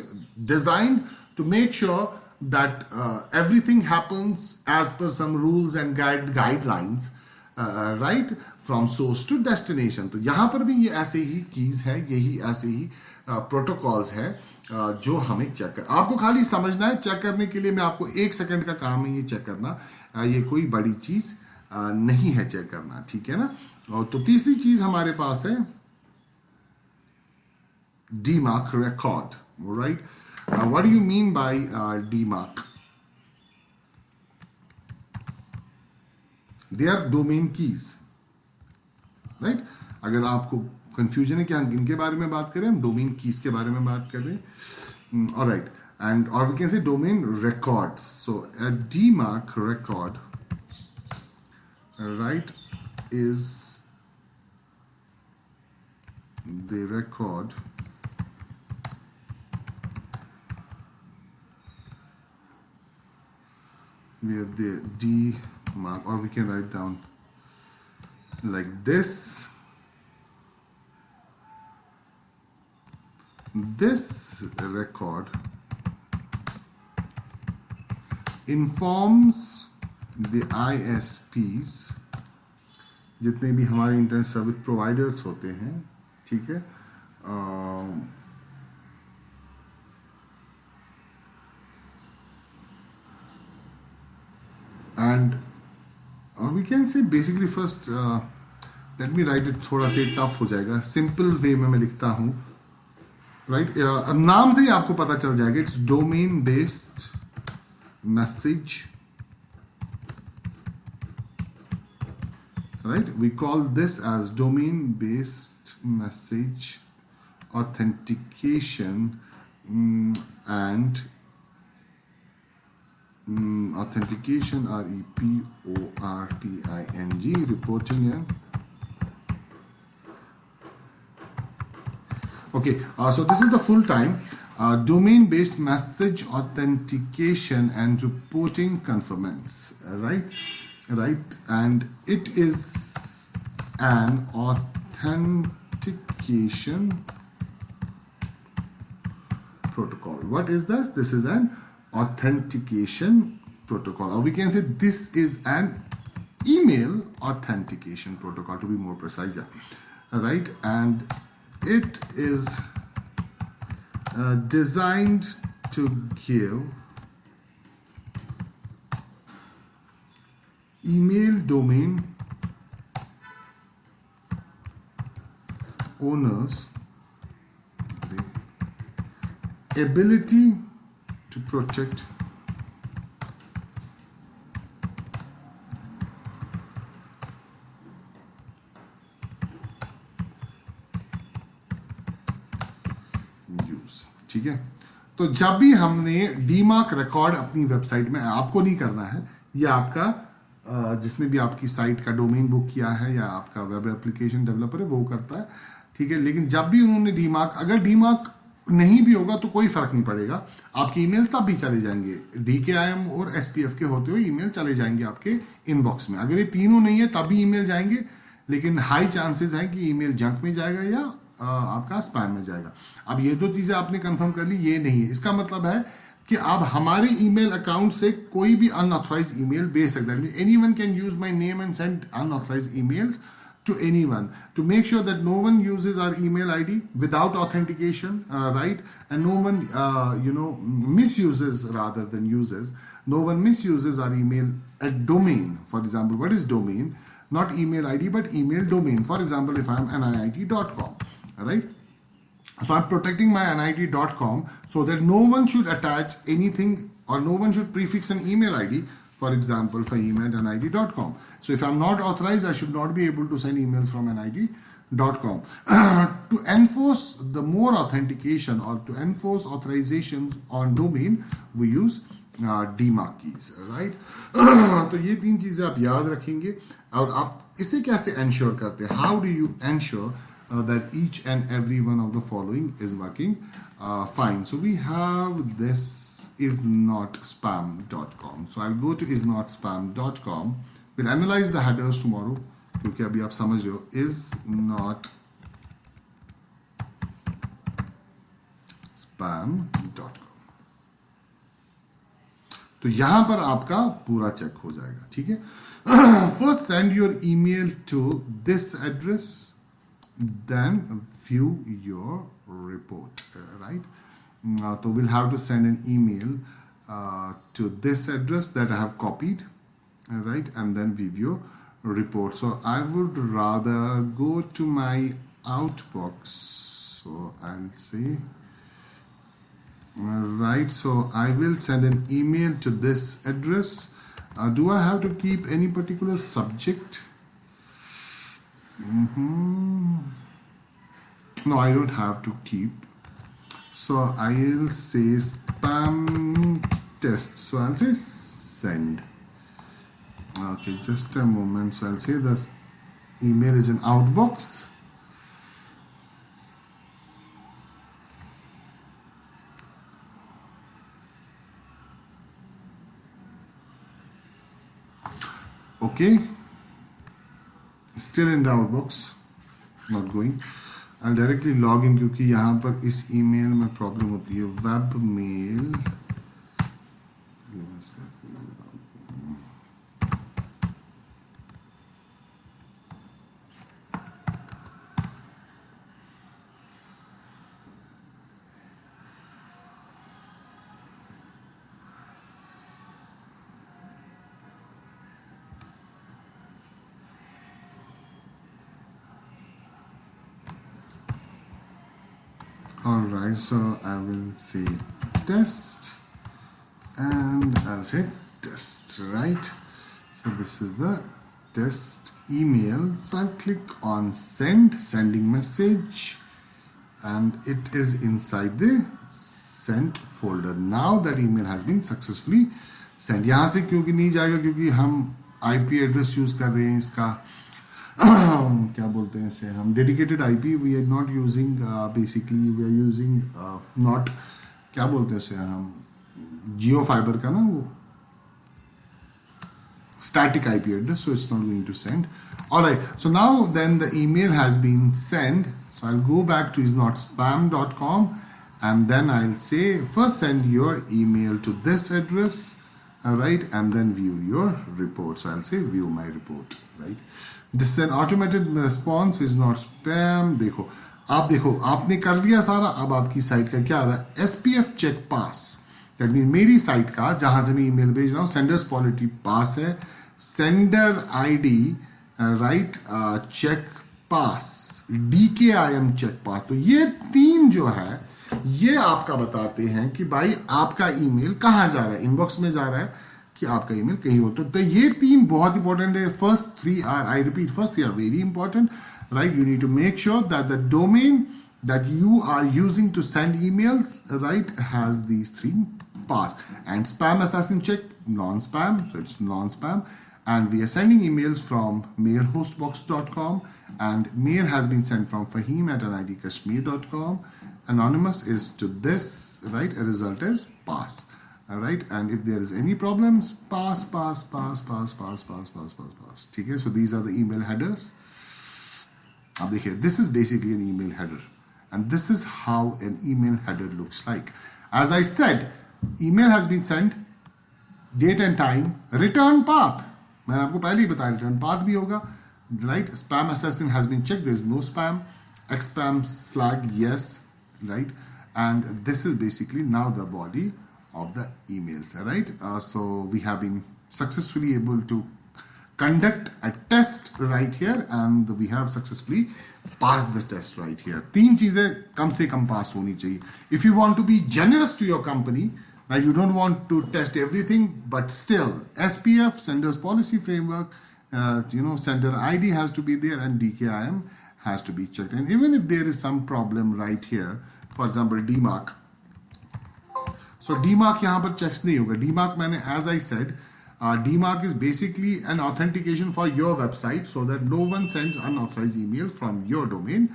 designed to make sure that everything happens as per some rules and guidelines, right, from source to destination. तो यहाँ पर भी ये ऐसे ही keys है, यही ऐसे ही protocols है जो हमें चेक कर, आपको खाली समझना है. चेक करने के लिए मैं आपको 1 सेकंड का काम है ये चेक करना, ये कोई बड़ी चीज नहीं है चेक करना. ठीक है ना? और तो तीसरी चीज हमारे पास है DMARC record, right? What do you mean by DMARC? They are domain keys, right? अगर आपको कंफ्यूजन है कि हम इनके बारे में बात करें, हम डोमेन कीज के बारे में बात कर रहे हैं. ऑलराइट, एंड और we can say domain records. So a DMARC record, right, is the record where the DMARC, or we can write down like this. This record informs the ISPs, जितने भी हमारे इंटरनेट सर्विस प्रोवाइडर्स होते हैं, ठीक है, and we can say basically first let me write it, थोड़ा सा tough हो जाएगा, सिंपल वे में मैं लिखता हूँ, राइट. नाम से ही आपको पता चल जाएगा, its domain based message, right? We call this as domain based message authentication and authentication, reporting, reporting, yeah. Okay, so this is the full time domain based message authentication and reporting conformance, right, and it is an authentication protocol. What is this? This is an authentication protocol, or we can say this is an email authentication protocol, to be more precise. All right, and it is designed to give email domain owners the ability to protect use. ठीक है, तो जब भी हमने डीमार्क record अपनी website में, आपको नहीं करना है, ये आपका जिसने भी आपकी साइट का डोमेन बुक किया है या आपका वेब एप्लीकेशन डेवलपर है वो करता है, ठीक है। लेकिन जब भी उन्होंने डीमार्क, अगर डीमार्क नहीं भी होगा तो कोई फर्क नहीं पड़ेगा, आपके ईमेल्स तब भी चले जाएंगे, DKIM और SPF के होते हुए ईमेल चले जाएंगे आपके इनबॉक्स में। अगर ये तीनों नहीं है तब भी ईमेल जाएंगे, लेकिन हाई चांसेस है कि ईमेल जंक में जाएगा या आपका स्पैम में जाएगा। अब ये दो चीजें आपने कंफर्म कर ली, ये नहीं है, इसका मतलब है कि आप हमारे ईमेल अकाउंट से कोई भी अनऑथराइज्ड ईमेल भेज सकते हैं। Anyone can use my name and send unauthorized emails to anyone, to make sure that no one uses our email ID without authentication, right? And no one misuses, rather than uses, no one misuses our email domain. For example, what is domain? Not email ID but email domain. For example, if I am NIIT.com, right? So I'm protecting my NIIT.com so that no one should attach anything or no one should prefix an email ID, for example, for email@NIIT.com. So if I'm not authorized, I should not be able to send emails from NIIT.com. To enforce the more authentication or to enforce authorizations on domain, we use DMARC keys, right? तो ये तीन चीजें आप याद रखेंगे, और आप इसे कैसे ensure करते हैं? How do you ensure that each and every one of the following is working fine? So we have this isnotspam.com. So I'll go to isnotspam.com. We'll analyze the headers tomorrow, क्योंकि अभी आप समझ रहे हो isnotspam.com. तो यहां पर आपका पूरा चेक हो जाएगा, ठीक है। First send your email to this address, then view your report, right? So we'll have to send an email to this address that I have copied, right? And then view your report. So I would rather go to my outbox. So I'll say, right, so I will send an email to this address. Do I have to keep any particular subject? No, I don't have to keep. So I'll say spam test. So I'll say send. Okay, just a moment. So I'll say this email is in outbox. Okay, still in the outbox, not going. I'll directly log in, क्योंकि यहाँ पर इस email में problem होती है, web mail. Alright, so I will say test and I'll say test, right? So this is the test email. So I'll click on send, sending message, and it is inside the sent folder. Now that email has been successfully sent. यहाँ से क्योंकि नहीं जाएगा, क्योंकि हम IP address use कर रहे हैं इसका क्या बोलते हैं इसे हम, dedicated IP we are not using, basically we are using not, क्या बोलते हैं उसे हम, जियो फाइबर का ना वो static IP address, so it's not going to send. Alright, so now then the email has been sent. So I'll go back to isnotspam.com and then I'll say first send your email to this address, all right, and then view your report. So I'll say view my report, right? This is an automated response, is not spam. देखो आपने कर लिया सारा. अब आपकी site का क्या आ रहा है? SPF check pass. That mean मेरी साइट का जहां से मैं ईमेल भेज रहा हूँ सेंडर्स पॉलिटी पास है, sender ID right cheque pass, DKIM cheque pass. तो ये 3 जो है ये आपका बताते हैं कि भाई आपका ईमेल कहाँ जा रहा है, इनबॉक्स में जा रहा है कि आपका ईमेल कहीं हो. तो ये 3 बहुत इंपॉर्टेंट है. First 3 are, I repeat, first 3 are very important, right? You need to make sure that the domain that you are using to send emails, right, has these 3 pass. And spam assassin check, non-spam, so it's non-spam. And we are sending emails from mailhostbox.com, and mail has been sent from Fahim@nidkashmir.com. Anonymous is to this, right? A result is pass. All right, and if there is any problems, pass. ठीक है? So these are the email headers. अब देखिए, this is basically an email header, and this is how an email header looks like. As I said, email has been sent, date and time, return path. मैंने आपको पहले ही बताया return path भी होगा, right? Spam assassin has been checked, there is no spam. Spam flag, yes, right? And this is basically now the body of the emails, right? So we have been successfully able to conduct a test right here, and we have successfully passed the test right here. 3 चीजें कम से कम पास होनी चाहिए. If you want to be generous to your company, right, you don't want to test everything, but still SPF, Senders Policy Framework, sender ID has to be there, and DKIM has to be checked. And even if there is some problem right here, for example DMARC, so DMARC यहाँ पर checks नहीं होगा. DMARC मैंने, as I said, DMARC is basically an authentication for your website so that no one sends unauthorized email from your domain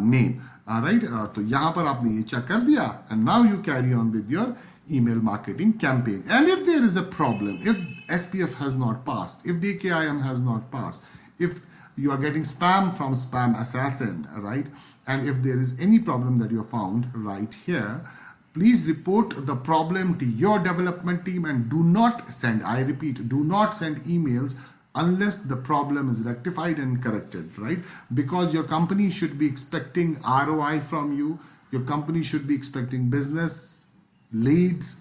name. Right? तो यहाँ पर आपने ये check कर दिया, and now you carry on with your email marketing campaign. And if there is a problem, if SPF has not passed, if DKIM has not passed, if you are getting spam from spam assassin, right? And if there is any problem that you have found right here, please report the problem to your development team, and do not send, I repeat, do not send emails unless the problem is rectified and corrected, right? Because your company should be expecting ROI from you. Your company should be expecting business, leads,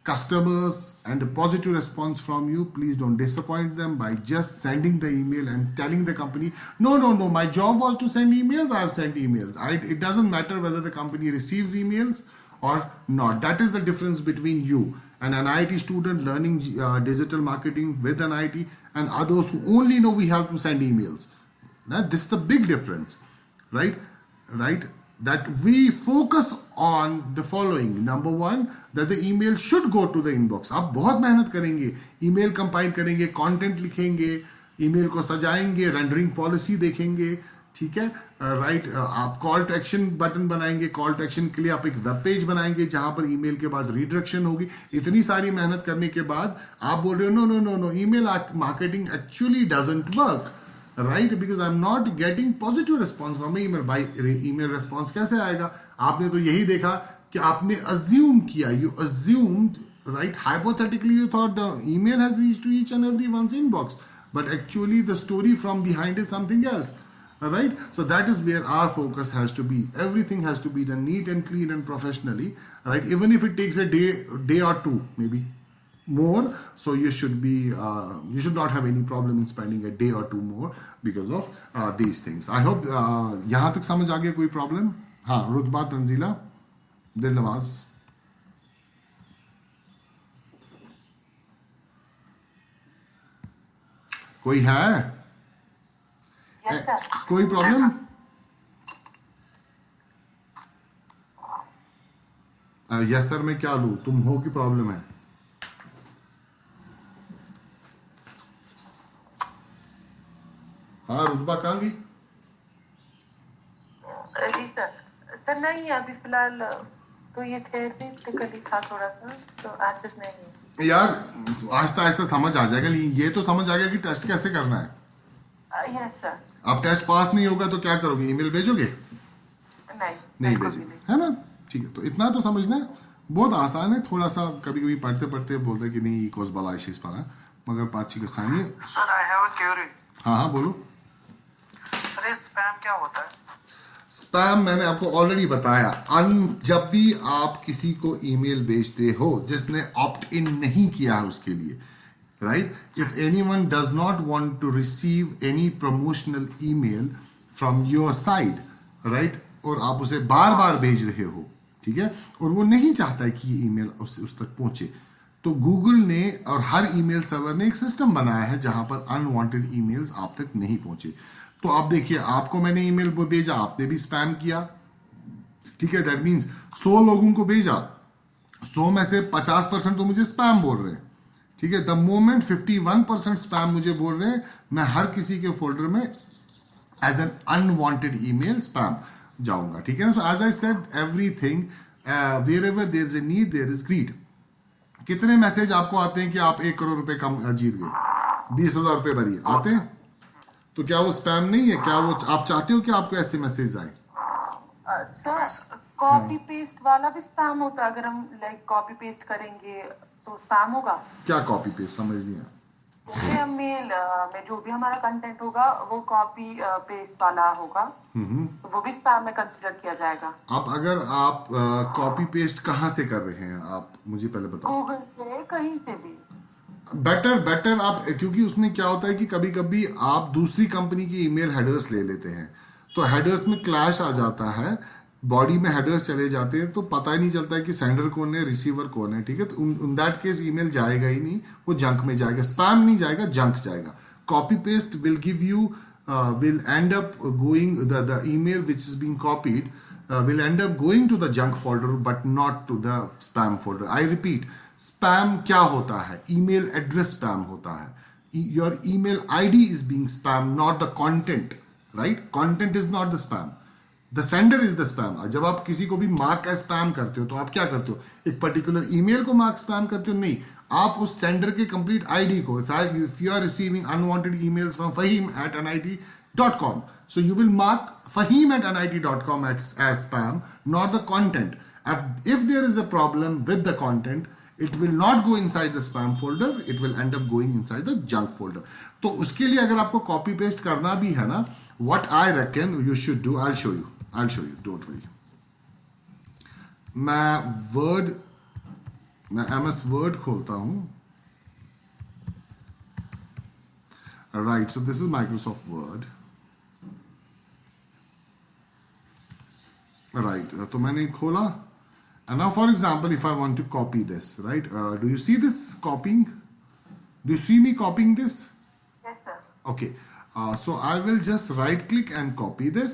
customers, and a positive response from you. Please don't disappoint them by just sending the email and telling the company, no, my job was to send emails, I have sent emails. It doesn't matter whether the company receives emails or not. That is the difference between you and an IT student learning digital marketing with an IT, and others who only know we have to send emails. Now, this is a big difference, right? That we focus on the following. Number 1, that the email should go to the inbox. आप बहुत मेहनत करेंगे, email compile करेंगे, content लिखेंगे, email को सजाएंगे, rendering policy देखेंगे, ठीक है, राइट. आप कॉल टू एक्शन बटन बनाएंगे, कॉल टू एक्शन के लिए आप एक वेब पेज बनाएंगे जहां पर ईमेल के बाद रिडायरेक्शन होगी. इतनी सारी मेहनत करने के बाद आप बोल रहे हो no, email marketing actually doesn't work, right? Because I am not getting positive response from email. By email response कैसे आएगा? आपने तो यही देखा कि आपने अज्यूम किया, you assumed, right? Hypothetically you thought the email has reached to each and every one's inbox, but actually the story from behind is something else. All right, so that is where our focus has to be. Everything has to be done neat and clean and professionally, right? Even if it takes a day or 2, maybe more. So you should be, you should not have any problem in spending a day or 2 more because of these things. I hope यहाँ तक समझ आ गया. कोई problem? हाँ, रुतबा, तंजीला, दिलनवाज. कोई है? Yes, sir. कोई प्रॉब्लम? यस सर, मैं क्या लूं? तुम हो कि प्रॉब्लम है? हाँ, रुतबा कहाँ गई? जी सर नहीं, अभी फिलहाल तो ये थे टिकट ही था थोड़ा सा, तो आज नहीं. यार आहिस्ता आहिस्ता समझ आ जाएगा. ये तो समझ आ गया कि टेस्ट कैसे करना है. Yes sir. अब टेस्ट पास नहीं होगा तो क्या करोगे? ईमेल भेजोगे? नहीं भेजोगे, है ना? ठीक है, तो इतना तो समझना है, बहुत आसान है, थोड़ा सा कभी कभी पढ़ते पढ़ते बोलते हैं कि नहीं कोस बला इशेस पारा, मगर पाची के सानी। Sir I have a query. हाँ हाँ बोलो। सर ये स्पैम क्या होता है? स्पैम मैंने आपको ऑलरेडी बताया, जब भी आप किसी को ईमेल भेजते हो जिसने ऑप्ट इन नहीं किया है उसके लिए, right, if anyone does not want to receive any promotional email from your side, right, और आप उसे बार बार भेज रहे हो, ठीक है, और वो नहीं चाहता है कि ये ईमेल उस तक पहुंचे, तो गूगल ने और हर ईमेल सर्वर ने एक सिस्टम बनाया है जहां पर अनवांटेड ईमेल्स आप तक नहीं पहुंचे। तो आप देखिए, आपको मैंने ईमेल भेजा, आपने भी स्पैम किया, ठीक है, दैट मीन्स 100 लोगों को भेजा, 100 में से 50% तो मुझे स्पैम बोल रहे हैं, ठीक है। द मोमेंट 51% स्पैम मुझे बोल रहे हैं, मैं हर किसी के फोल्डर में as an unwanted email spam जाऊंगा, ठीक है ना। So as I said everything wherever there is a need there is greed. कितने मैसेज आपको आते हैं कि आप 1 करोड़ रुपए कम जीत गए, 20,000 रुपए भरिए, आते हैं? तो क्या वो स्पैम नहीं है? क्या वो आप चाहते हो कि आपको ऐसे मैसेज आए? सर कॉपी पेस्ट वाला भी स्पैम होता है, अगर हम लाइक कॉपी पेस्ट करेंगे तो स्पैम होगा? क्या कॉपी पेस्ट, समझ नहीं आया। जैसे हम मेल में जो भी हमारा कंटेंट होगा वो कॉपी पेस्ट वाला होगा, तो वो भी स्पैम में कंसिडर किया जाएगा? आप अगर आप कॉपी पेस्ट कहाँ से कर रहे हैं, आप मुझे पहले बताओ। गूगल से, कहीं से भी। बेटर आप, क्योंकि उसमें क्या होता है कि कभी कभी आप दूसरी कंपनी की ईमेल हेडर्स ले लेते हैं, तो हेडर्स में क्लैश आ जाता है, बॉडी में हेडर्स चले जाते हैं, तो पता ही नहीं चलता है कि सेंडर कौन है रिसीवर कौन है, ठीक है। तो इन दैट केस ईमेल जाएगा ही नहीं, वो जंक में जाएगा, स्पैम नहीं जाएगा, जंक जाएगा। Copy paste will give you will end up going, the email which is being copied will end up going to the junk folder but not to the spam folder. I repeat, spam क्या होता है? email address spam होता है, your email ID is being spam, not the content, right? Content is not the spam, the sender is the spam. जब आप किसी को भी मार्क एज स्पैम करते हो तो आप क्या करते हो? एक पर्टिकुलर ईमेल को मार्क स्पैम करते हो? नहीं, आप उस सेंडर के कंप्लीट आईडी को, if you are receiving unwanted emails from fahim@nit.com, so you will mark fahim@nit.com as spam, not the content. If there is a problem with the content, it will not go inside the spam folder, it will end up going inside the junk folder. तो उसके लिए अगर आपको copy paste करना भी है ना, what I reckon you should do, I'll show you, don't worry. मैं MS Word खोलता हूं, right, so this is Microsoft Word, right, तो मैंने खोला, and now for example if I want to copy this, right, do you see this copying? Do you see me copying this? Yes sir. Okay, so I will just right click and copy this.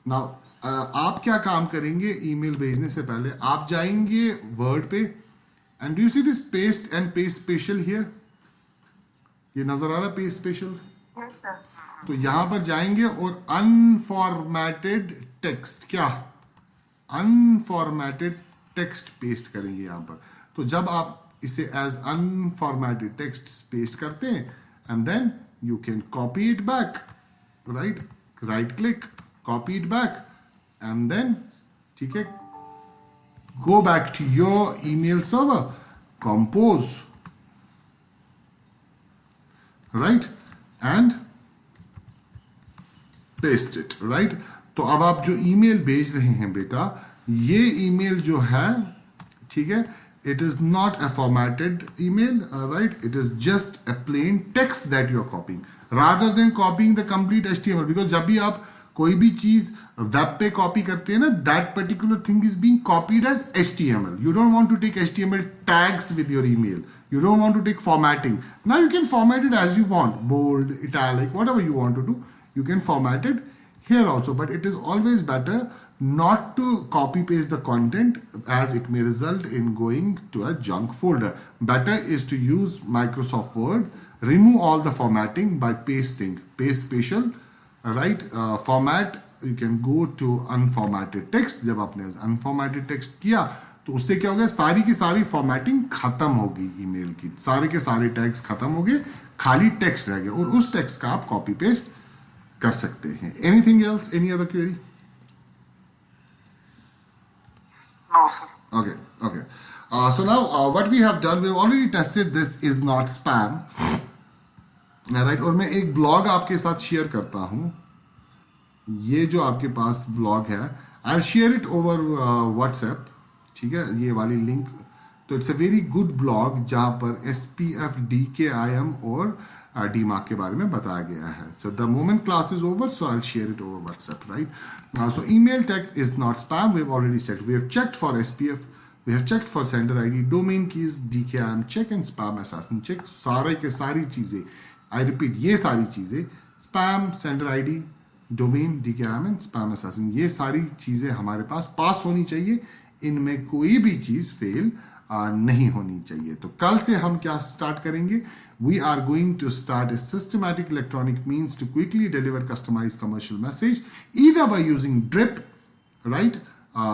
Now आप क्या काम करेंगे, email भेजने से पहले आप जाएंगे word पे, and do you see this paste and paste special here? ये नजर आ रहा है पेस्ट स्पेशल? Yes sir. तो यहां पर जाएंगे और अनफॉर्मेटेड टेक्स्ट, क्या अनफॉर्मेटेड टेक्स्ट पेस्ट करेंगे यहां पर। तो जब आप इसे एज अनफॉर्मेटेड टेक्स्ट पेस्ट करते हैं, and then you can copy it back, right click, copy it back, and then, ठीक है, go back to your email server, compose, right, and paste it, right. तो अब आप जो ईमेल भेज रहे हैं बेटा, ये ईमेल जो है, ठीक है, it is not a formatted email, right, it is just a plain text that you are copying rather than copying the complete HTML, because जब भी आप कोई भी चीज वेब पे कॉपी करते हैं ना, that particular thing is being copied as HTML. You don't want to take HTML tags with your email. You don't want to take formatting. Now you can format it as you want, bold, italic, whatever you want to do. You can format it here also, but it is always better not to copy paste the content as it may result in going to a junk folder. Better is to use Microsoft Word, remove all the formatting by pasting, paste special, right, format, you can go to unformatted text. जब आपने unformatted text किया तो उससे क्या हो गया, सारी की सारी फॉर्मेटिंग खत्म होगी, ईमेल की सारे के सारे टैग्स खत्म हो गए, खाली टेक्स्ट रह गया, और उस टेक्स्ट का आप कॉपी पेस्ट कर सकते हैं. Anything else, any other query? No, sir. Okay, okay. So now what we have done, we have already tested this is not spam. Right? और मैं एक ब्लॉग आपके साथ शेयर करता हूँ. ये जो आपके पास ब्लॉग है, I'll share it over WhatsApp. ठीक है, ये वाली लिंक. तो it's a very good blog जहाँ पर SPF, DKIM और DMARC के बारे में बताया गया है. So the moment class is over, so I'll share it over WhatsApp, right? So email tag is not spam. We've already checked. We have checked for SPF. We have checked for sender ID, domain keys, DKIM check and spam assassin check. सारे के सारी चीजें, I repeat, ये सारी चीजें, spam, sender ID, domain, DKIM and spam assassin, ये सारी चीजें हमारे पास होनी चाहिए. इनमें कोई भी चीज फेल नहीं होनी चाहिए. तो कल से हम क्या स्टार्ट करेंगे? We are going to start a systematic electronic means to quickly deliver customized commercial message either by using Drip, right?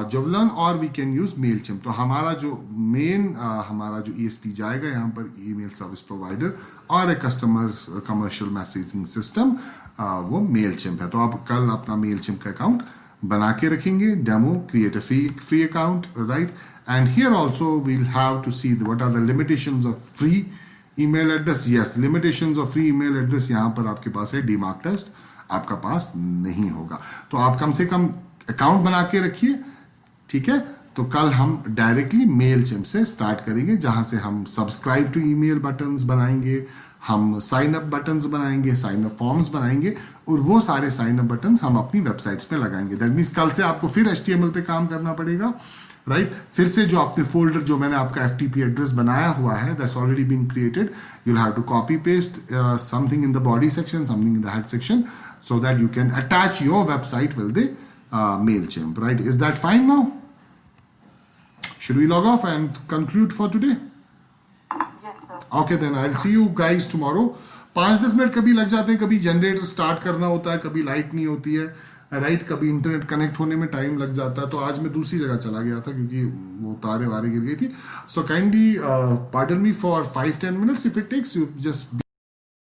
Javelin, or we can use Mailchimp. तो हमारा जो मेन हमारा जो ESP जाएगा यहाँ पर ईमेल सर्विस प्रोवाइडर और एक कस्टमर कमर्शियल मैसेजिंग सिस्टम, वो Mailchimp है. तो आप कल अपना Mailchimp का अकाउंट बना के रखेंगे. Demo, create a free account, right? And here also we'll have to see what are the limitations of free email address. Yes, limitations of free email address यहाँ पर आपके पास है. DMARC टेस्ट आपका पास नहीं होगा. तो आप कम से कम अकाउंट बना के रखिए, ठीक है? तो कल हम डायरेक्टली Mailchimp से स्टार्ट करेंगे, जहां से हम सब्सक्राइब टू ईमेल बटन्स बनाएंगे, हम साइन अप बटन्स बनाएंगे, साइन अप फॉर्म्स बनाएंगे, और वो सारे साइन अप बटन्स हम अपनी वेबसाइट्स पे लगाएंगे. दैट मीन्स कल से आपको फिर HTML पे काम करना पड़ेगा, राइट? फिर से जो आपने फोल्डर, जो मैंने आपका FTP एड्रेस बनाया हुआ है, that's already been created, you'll have to copy paste something in the body section, something in the head section, so that you can attach your website with the Mailchimp, right? Is that fine now? Should we log off and conclude for today? Yes, sir. Okay, then I'll see you guys tomorrow. 5-10 minute कभी लग जाते हैं, कभी generator start करना होता है, कभी light नहीं होती है, राइट? कभी इंटरनेट कनेक्ट होने में टाइम लग जाता है. तो आज मैं दूसरी जगह चला गया था क्योंकि वो तारे वारे गिर गई थी. So kindly pardon me for 5-10 minutes. If it takes, you just